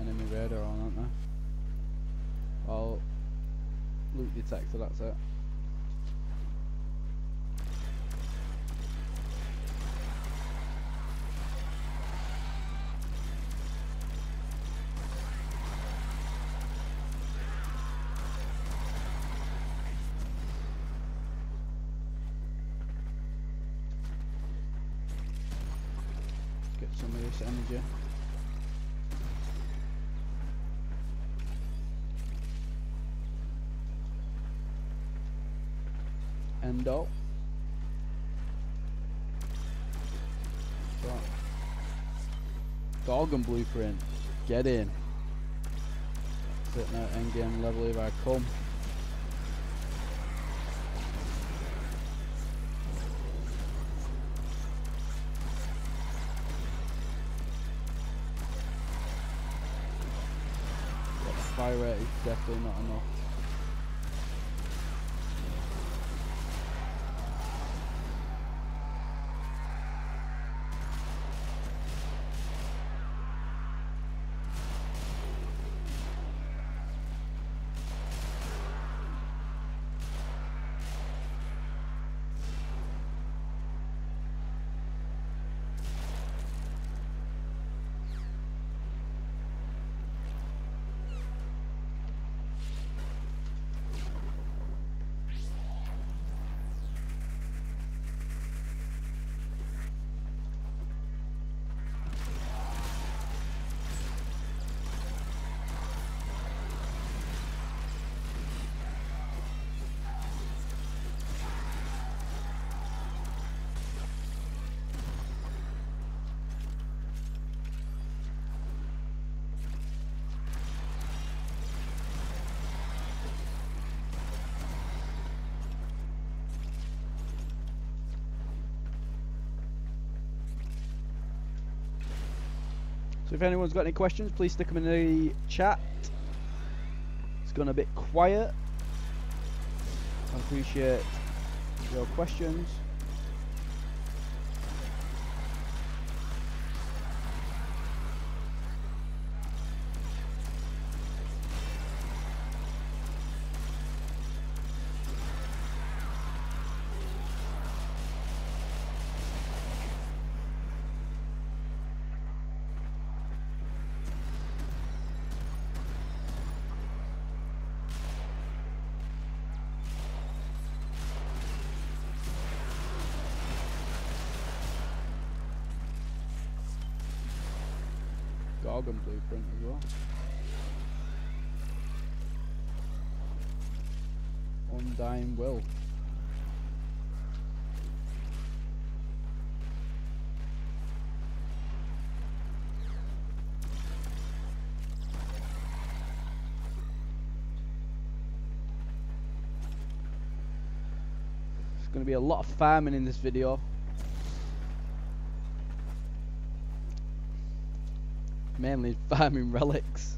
[SPEAKER 1] Enemy radar on, aren't there? Well, loot detector, that's it. some of this energy. Endo. Right. Gorgon blueprint. Get in. That's it now, endgame level if I come. But the fire rate is definitely not enough. So if anyone's got any questions, please stick them in the chat. It's gone a bit quiet. I appreciate your questions. Gorgon blueprint as well. Undying will. There's going to be a lot of farming in this video. Mainly farming relics.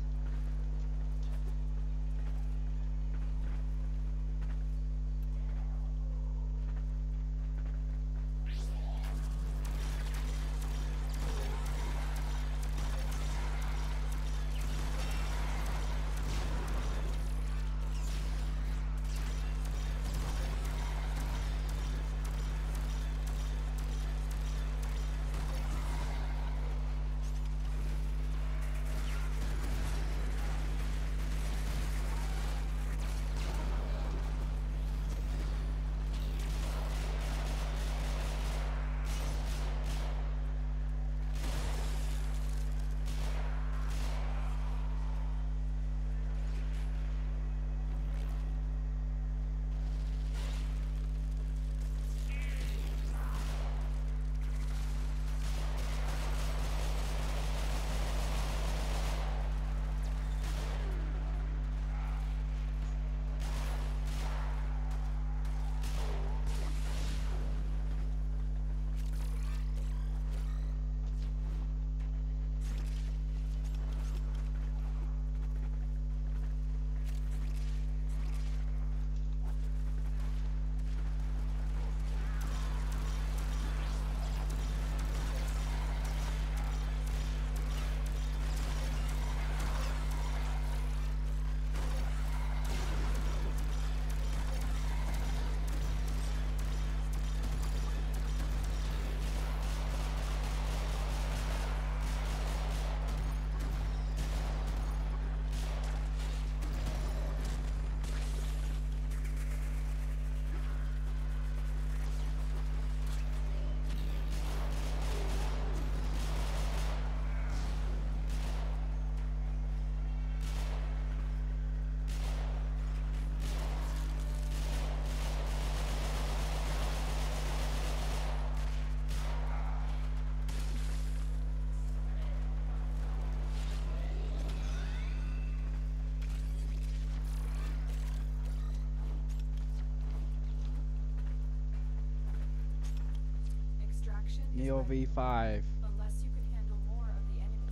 [SPEAKER 1] Neo V5.
[SPEAKER 2] Unless you can handle more of the enemy.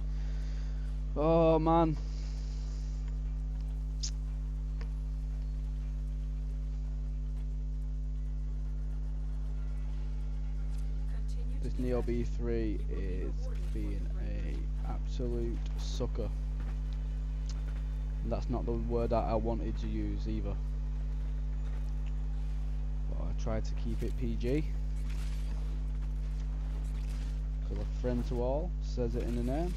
[SPEAKER 1] Oh man.
[SPEAKER 2] Continue to
[SPEAKER 1] This
[SPEAKER 2] be
[SPEAKER 1] Neo
[SPEAKER 2] ready.
[SPEAKER 1] V3 is being a absolute sucker. And that's not the word that I wanted to use either. But I tried to keep it PG. Because a friend to all says it in the name.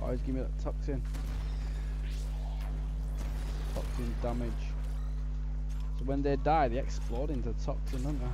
[SPEAKER 1] Always give me that toxin. Toxin damage. So when they die, they explode into toxin, don't they?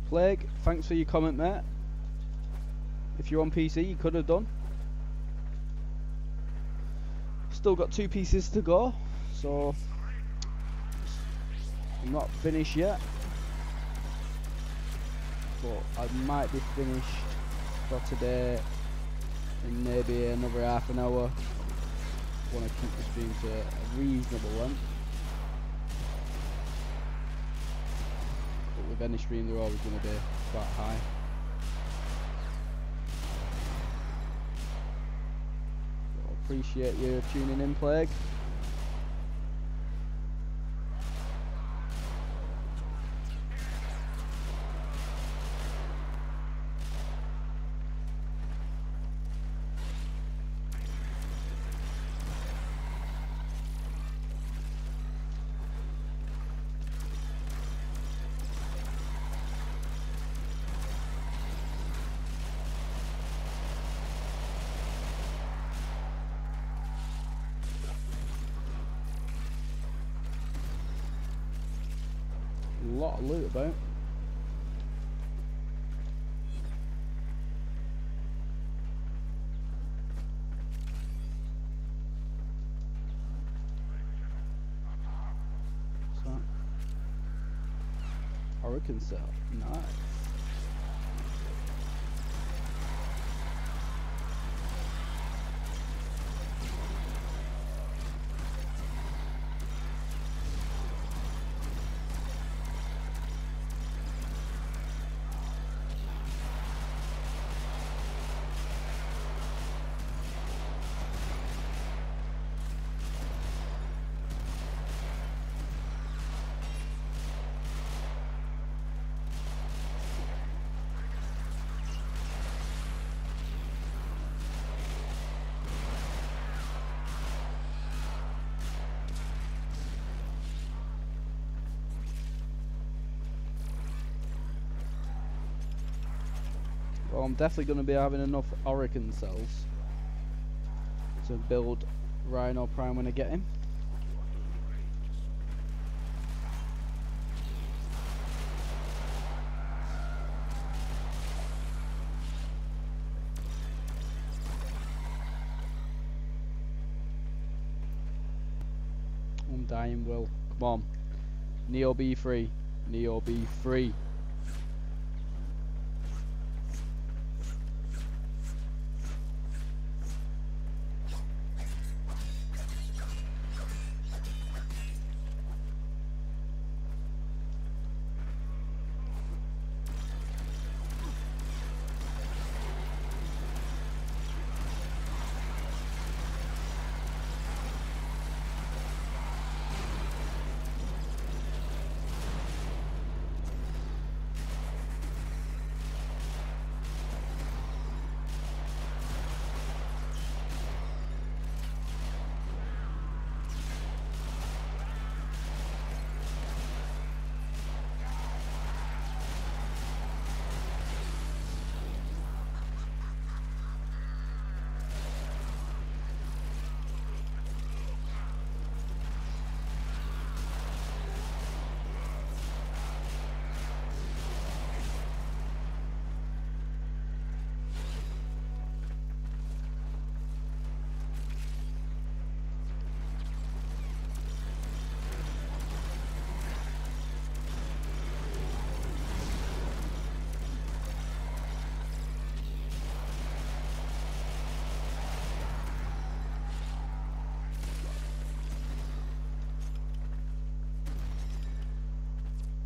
[SPEAKER 1] Plague, thanks for your comment, mate. If you're on PC, you could have done. Still got 2 pieces to go, so I'm not finished yet. But I might be finished for today in maybe another half an hour. Want to keep the stream to a reasonable length. But with any stream, they're always going to be quite high. So appreciate you tuning in, Plague. Lot of loot about. What's that? Hurricane cell. Nice. Well, I'm definitely going to be having enough Oracle cells to build Rhino Prime when I get him. I'm dying, Will. Come on. Neo be free. Neo be free.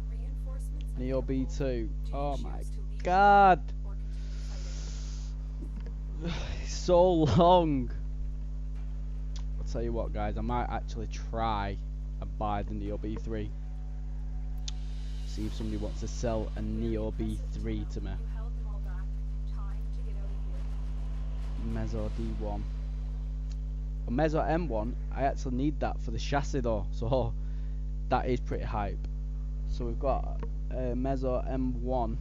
[SPEAKER 2] Reinforcements
[SPEAKER 1] Neo
[SPEAKER 2] available.
[SPEAKER 1] B2.
[SPEAKER 2] Do you
[SPEAKER 1] Oh
[SPEAKER 2] choose
[SPEAKER 1] my
[SPEAKER 2] to leave
[SPEAKER 1] god.
[SPEAKER 2] or continue fighting?
[SPEAKER 1] It's so long. I'll tell you what, guys. I might actually try and buy the Neo B3. See if somebody wants to sell a Neo B3 to me.
[SPEAKER 2] You held them all back. Time to get out of here.
[SPEAKER 1] Mezzo D1. A Mezzo M1, I actually need that for the chassis though, so that is pretty hype. So we've got a Mezzo M1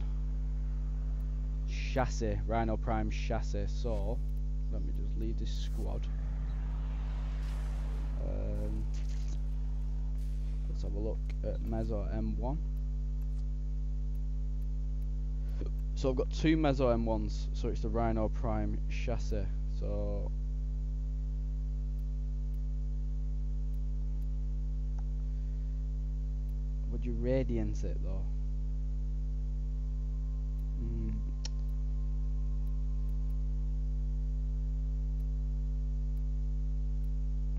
[SPEAKER 1] chassis, Rhino Prime chassis. So let me just leave this squad. Let's have a look at Mezzo M1. So I've got two Mezzo M1s, so it's the Rhino Prime chassis. So would you radiance it though?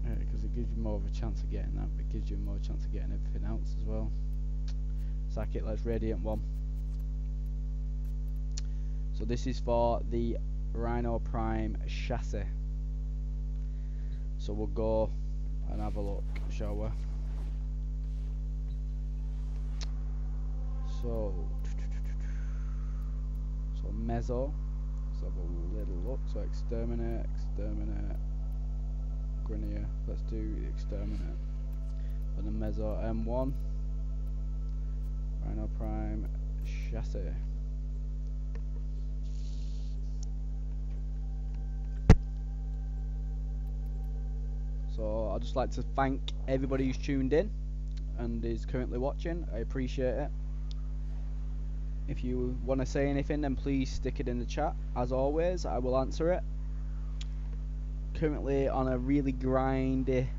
[SPEAKER 1] Yeah, because it gives you more of a chance of getting that, but it gives you more chance of getting everything else as well. Sack it, let's radiant one. So this is for the Rhino Prime chassis. So we'll go and have a look, shall we? So Mezzo, let's have a little look. So exterminate, Grenier, let's do exterminate. And the Mezzo M1, Rhino Prime chassis. So I'd just like to thank everybody who's tuned in and is currently watching. I appreciate it. If you want to say anything, then please stick it in the chat. As always, I will answer it. Currently on a really grindy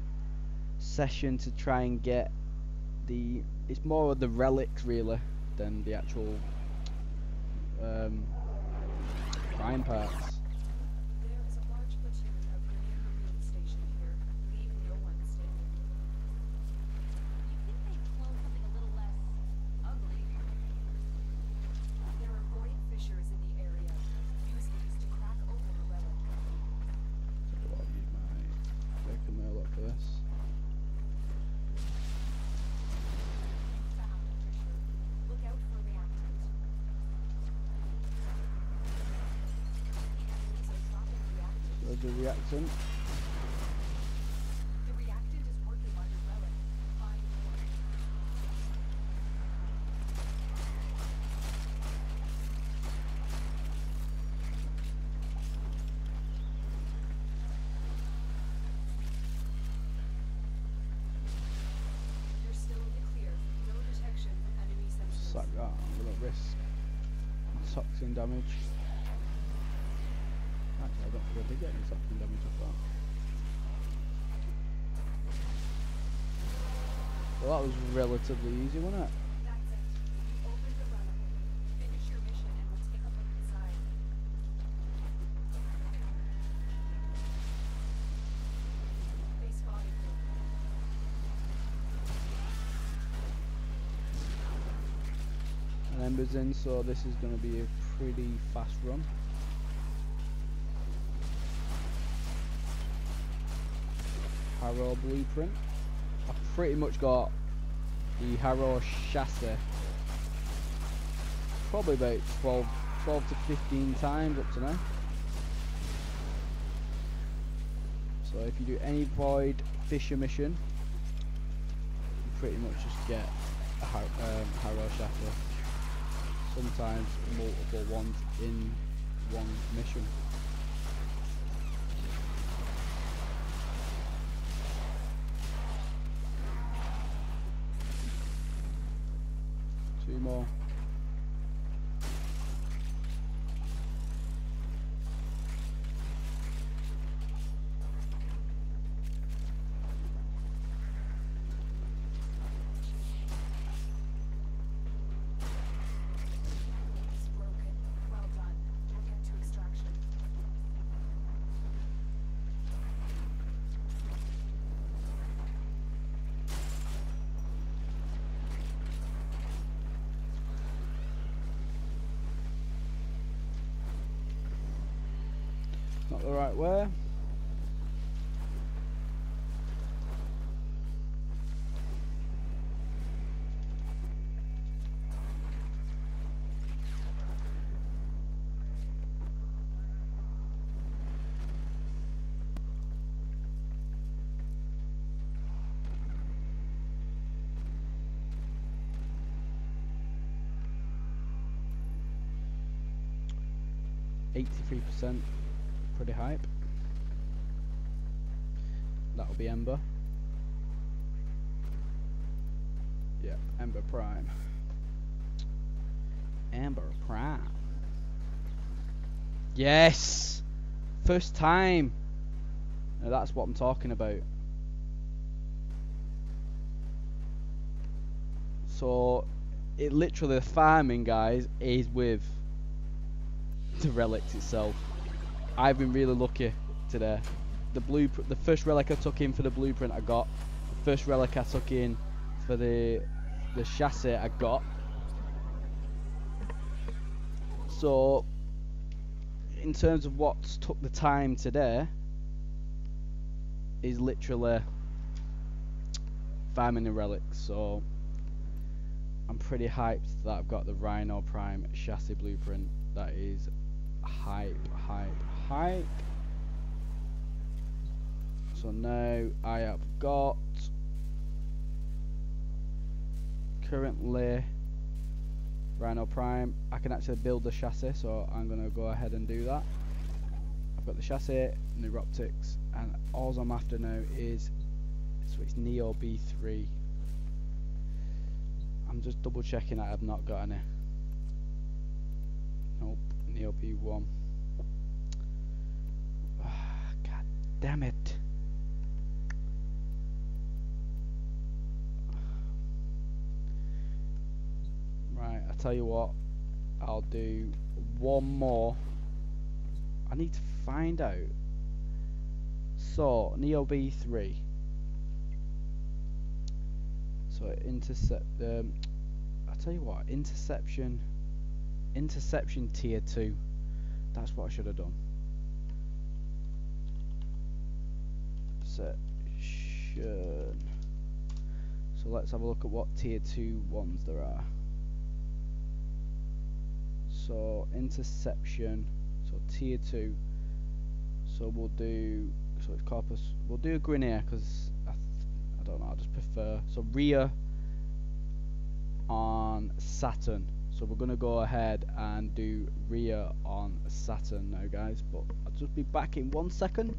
[SPEAKER 1] session to try and get the... It's more of the relics really than the actual prime parts.
[SPEAKER 2] There is a large platoon of Grenier Marine stationed here. Leave no one standing.
[SPEAKER 3] You think they'd clone something a little less ugly?
[SPEAKER 2] There are void fissures in the area. Use these to crack open a relic.
[SPEAKER 1] So I'll use my second mail up for this.
[SPEAKER 2] You found a fissure. Look out for reactant. Enemies are dropping reactant.
[SPEAKER 1] So the reactant.
[SPEAKER 2] The reactant is working on your relic. Find more.
[SPEAKER 1] risk toxin damage. Actually, I don't think I did get any toxin damage off that. Well, that was relatively easy, wasn't it?
[SPEAKER 2] That's it. You opened the runner. Finish your mission and we'll take a look inside. They spotted you.
[SPEAKER 1] And Ember's in, so this is going to be a pretty fast run. Harrow blueprint. I've pretty much got the Harrow chassis probably about 12 to 15 times up to now. So if you do any Void Fisher mission, you pretty much just get a Harrow chassis. Sometimes multiple ones in one mission. Two more.
[SPEAKER 2] It's broken. Well done. We'll get to extraction.
[SPEAKER 1] Not the right way. %, pretty hype. That'll be Ember. Yep, Ember Prime. Ember Prime. Yes! First time! Now that's what I'm talking about. So, it literally, the farming, guys, is with the relics itself. I've been really lucky today. The first relic I took in for the blueprint I got. The first relic I took in for the chassis I got. So in terms of what's took the time today is literally farming the relics. So I'm pretty hyped that I've got the Rhino Prime chassis blueprint. That is hype. So now I have got currently Rhino Prime. I can actually build the chassis, so I'm gonna go ahead and do that. I've got the chassis, neuroptics, and all I'm after now is, so it's Neo B3. I'm just double checking that I've not got any. Nope, Neo B1. God damn it. Right, I tell you what, I'll do one more. I need to find out. So, Neo B3. So, intercept. I tell you what, interception tier 2. That's what I should have done. Interception. So let's have a look at what tier 2 ones there are. So interception, so tier 2. So we'll do, so it's corpus. We'll do a Grineer because I don't know. I just prefer. So Rhea on Saturn. So we're gonna go ahead and do Rhea on Saturn now, guys. But I'll just be back in 1 second.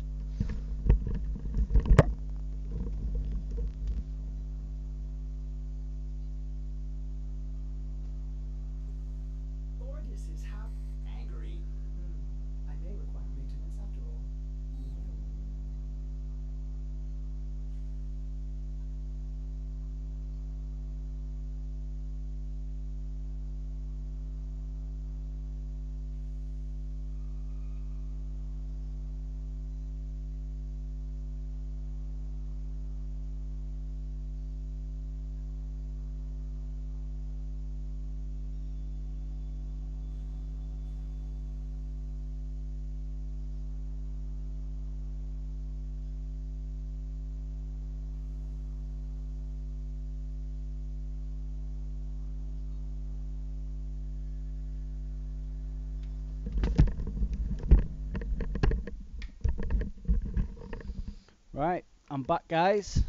[SPEAKER 1] Right, I'm back, guys.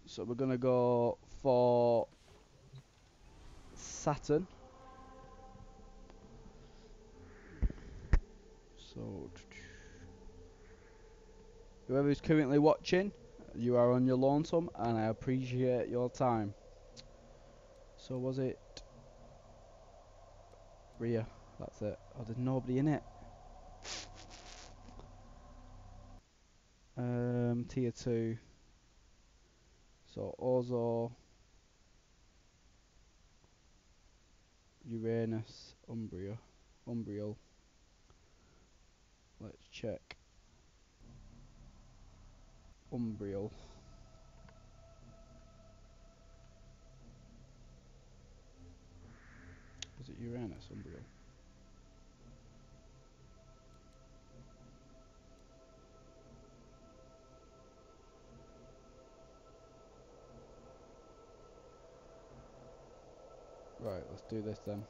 [SPEAKER 1] So we're gonna go for Saturn. So whoever's currently watching, you are on your lonesome, and I appreciate your time. So was it Rhea? That's it. Oh, there's nobody in it. Tier 2. So Ozo, Uranus, Umbriel. Let's check. Umbriel. Was it Uranus? Umbriel. Right, let's do this then.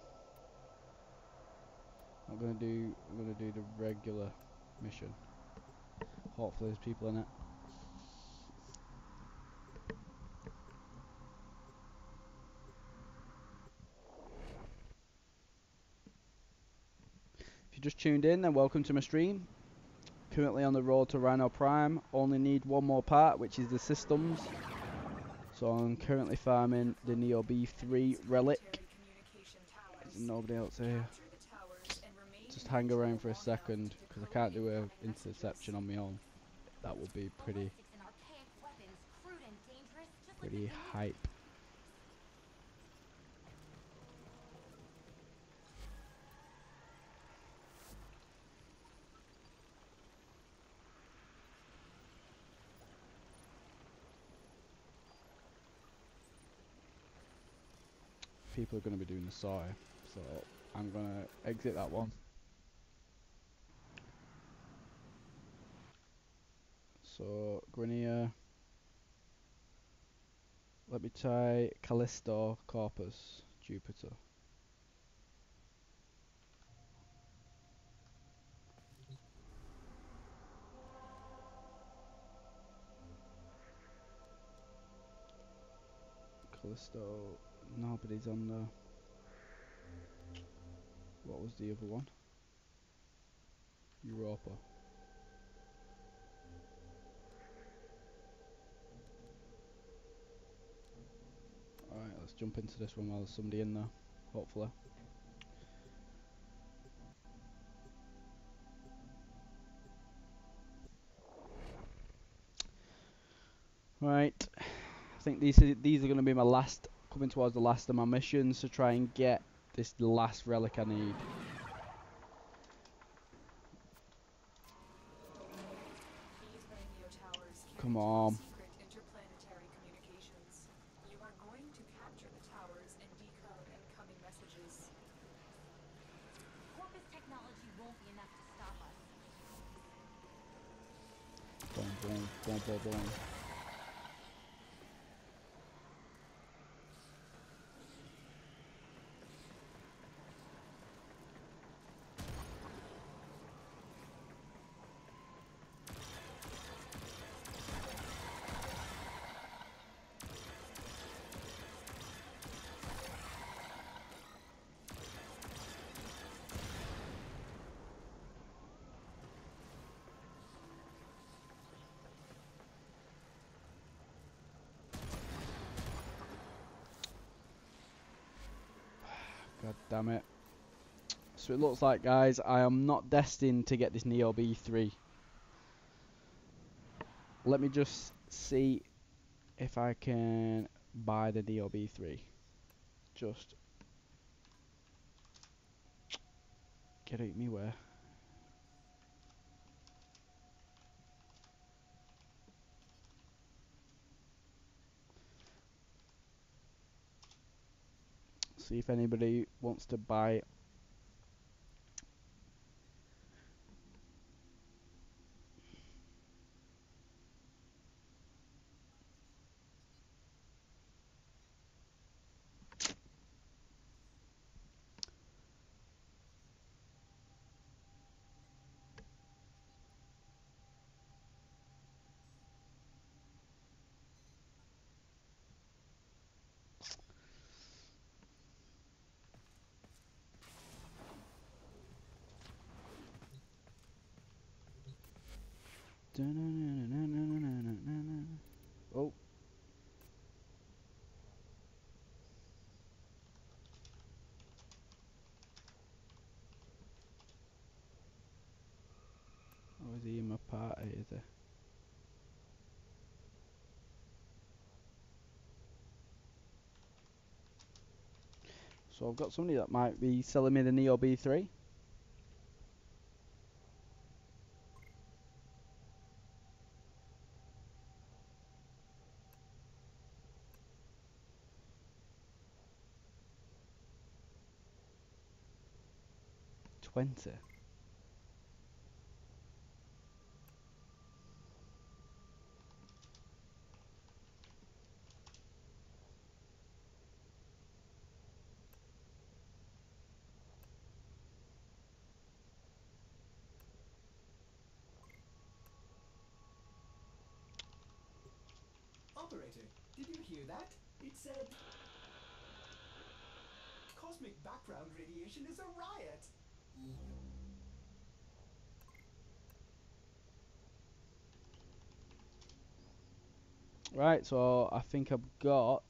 [SPEAKER 1] I'm gonna do the regular mission. Hopefully there's people in it. If you just tuned in, then welcome to my stream. Currently on the road to Rhino Prime. Only need one more part, which is the systems. So I'm currently farming the Neo B3 relic. There's nobody else here. Just hang around for a second, because I can't do an interception on my own. That would be pretty hype. People are going to be doing the sortie, so I'm going to exit that one. So Grenier, let me try Callisto, Corpus, Jupiter. Callisto, nobody's on there. What was the other one? Europa. Alright, let's jump into this one while there's somebody in there, hopefully. Right, I think these are going to be my last, coming towards the last of my missions to try and get this last relic I need. Come on.
[SPEAKER 2] Secret interplanetary communications. You are going to capture the towers and decode incoming messages.
[SPEAKER 3] Corpus technology won't be enough to stop us.
[SPEAKER 1] Boom, boom, boom, boom, boom. God damn it. So it looks like, guys, I am not destined to get this Neo B3. Let me just see if I can buy the Neo B3. Just get out me where. See if anybody wants to buy it. Oh. Oh, is he in my party, is he? So I've got somebody that might be selling me the Neo B3. $20.
[SPEAKER 4] Operator, did you hear that? It said... Cosmic background radiation is a riot!
[SPEAKER 1] Right, so I think I've got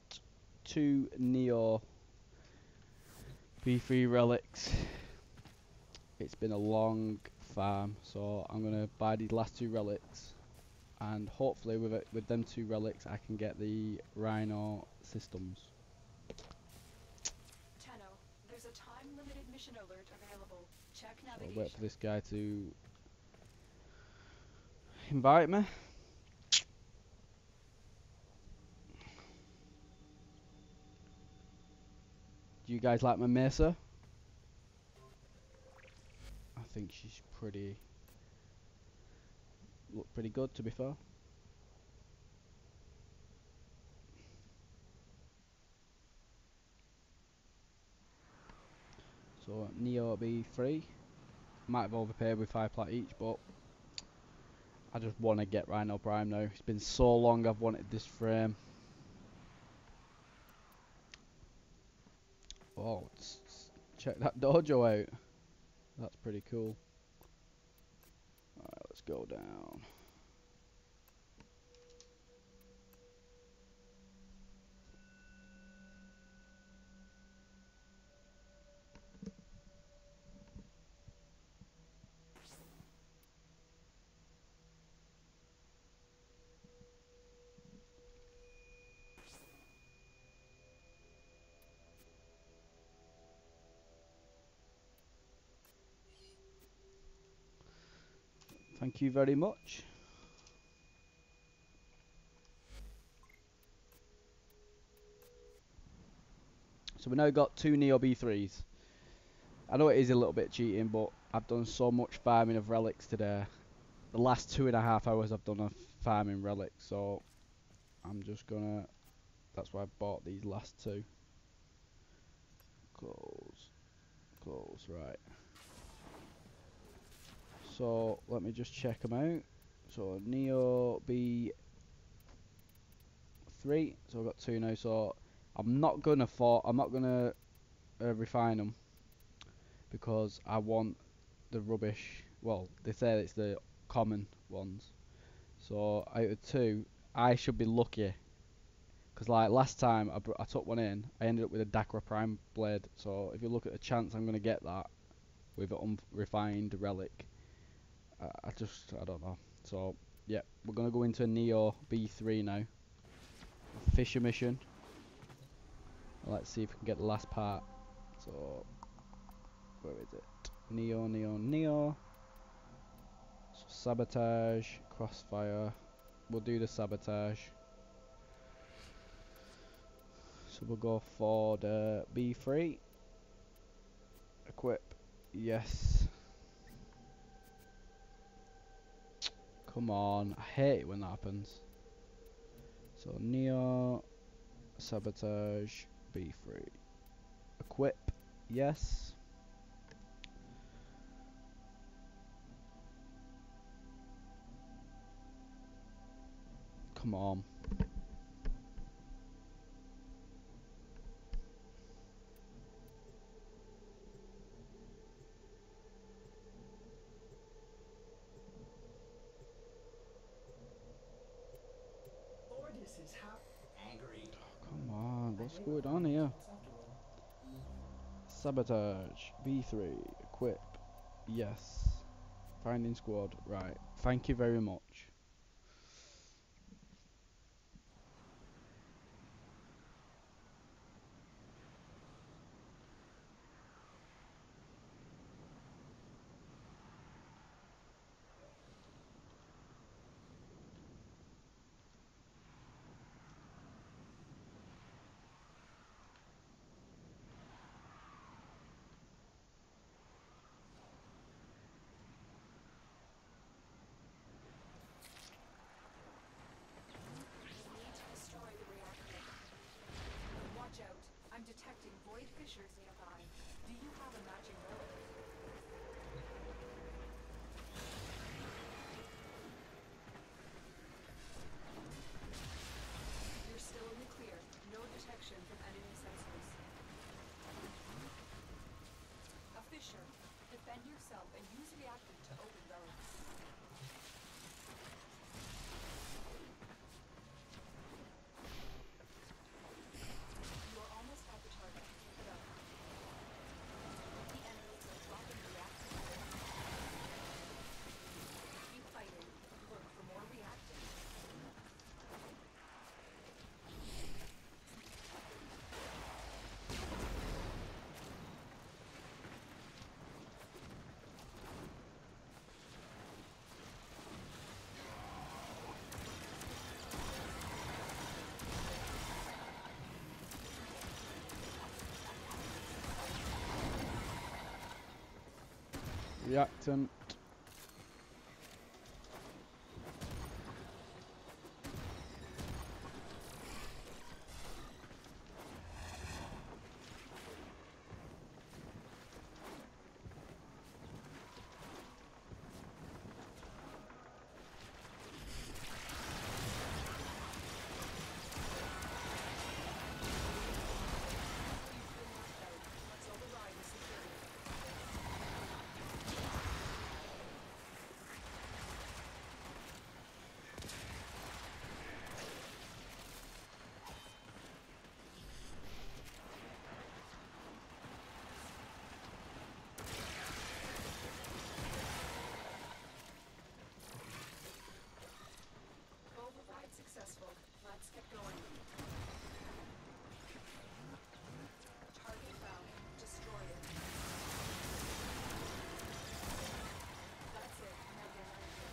[SPEAKER 1] 2 Neo B3 relics. It's been a long farm, so I'm gonna buy these last 2 relics, and hopefully with them 2 relics I can get the Rhino systems.
[SPEAKER 2] Tenno, there's a time-limited mission alert available. Check
[SPEAKER 1] So I'll
[SPEAKER 2] navigation.
[SPEAKER 1] wait for this guy to invite me. Do you guys like my Mesa? I think she's look pretty good, to be fair. So Neo B3, might have overpaid with 5 plat each, but I just want to get Rhino Prime now. It's been so long I've wanted this frame. Oh, check that dojo out. That's pretty cool. Alright, let's go down. Thank you very much. So we now got 2 Neo B3s. I know it is a little bit cheating, but I've done so much farming of relics today. The last 2.5 hours I've done of farming relics, so I'm just gonna... That's why I bought these last 2. Close, right. So let me just check them out. So Neo B3, so I've got 2 now. So I'm not gonna refine them because I want the rubbish. Well, they say it's the common ones. So out of 2, I should be lucky. Because like last time I took one in, I ended up with a Rhino Prime blade. So if you look at the chance I'm gonna get that with an unrefined relic, I don't know. So yeah, we're gonna go into a Neo B3 now. Fisher mission. Let's see if we can get the last part. So where is it? Neo. So sabotage, crossfire. We'll do the sabotage. So we'll go for the B3. Equip. Yes. Come on. I hate it when that happens. So Neo, sabotage, B3. Equip. Yes. Come on.
[SPEAKER 4] is how angry.
[SPEAKER 1] Come on, what's going on here? Sabotage. B3. Equip. Yes. Finding squad. Right. Thank you very much.
[SPEAKER 2] We need to destroy the reactor. Watch out. I'm detecting void fissures nearby. Do you have a matching relic? You're still in the clear. No detection from enemy sensors. A fissure. Defend yourself and use reactant to open relics. You are almost at the target. Keep it up. The enemies are dropping reactant. Keep fighting. Look for more reactant.
[SPEAKER 1] Reactant.
[SPEAKER 2] Let's override the security. Override successful. Let's get going. Target found. Destroy it. That's it. Now get out of here.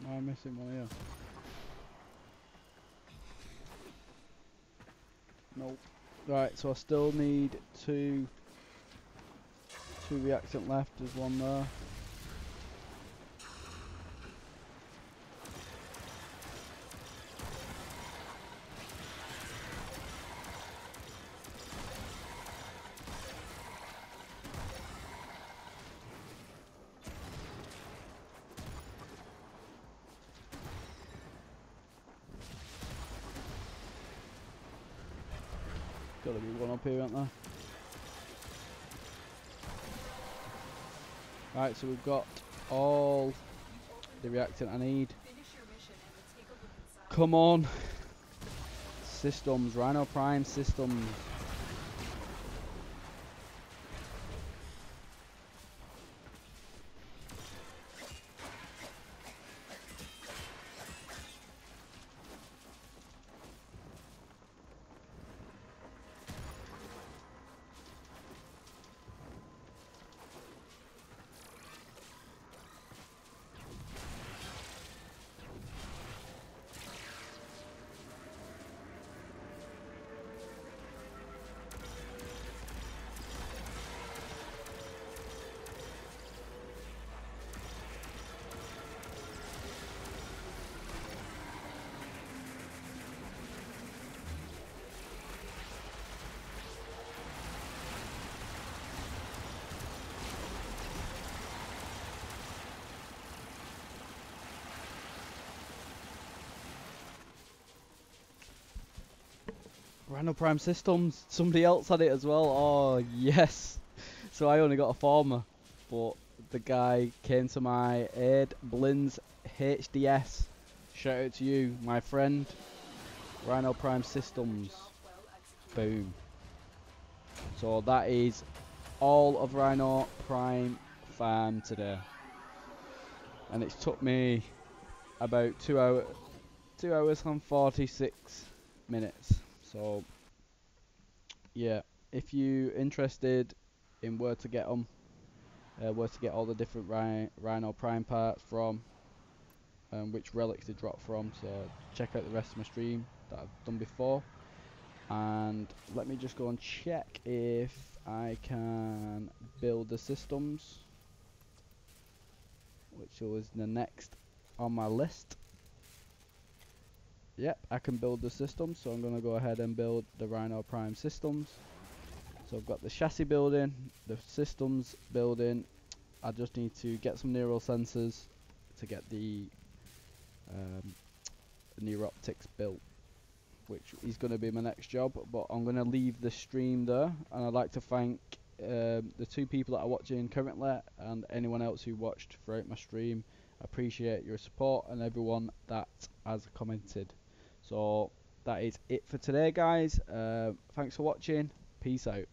[SPEAKER 1] Am I missing one here? Nope. Right, so I still need two reactant left. There's one there. Gotta be one up here, aren't there? Right, so we've got all the reactant I need.
[SPEAKER 2] Finish your mission and we'll take a look inside.
[SPEAKER 1] Come on! Systems, Rhino Prime systems. Rhino Prime Systems. Somebody else had it as well. Oh yes. So I only got a former, but the guy came to my aid. Blins HDS. Shout out to you, my friend. Rhino Prime Systems. Boom. So that is all of Rhino Prime farm today, and it's took me about 2 hours and 46 minutes. So yeah, if you interested in where to get them, where to get all the different Rhino Prime parts from, and which relics they drop from, so check out the rest of my stream that I've done before. And let me just go and check if I can build the systems, which was the next on my list. Yep, I can build the systems, so I'm going to go ahead and build the Rhino Prime systems. So I've got the chassis building, the systems building. I just need to get some neural sensors to get the neuroptics built, which is going to be my next job. But I'm going to leave the stream there, and I'd like to thank the 2 people that are watching currently and anyone else who watched throughout my stream. I appreciate your support and everyone that has commented. So that is it for today, guys. Thanks for watching. Peace out.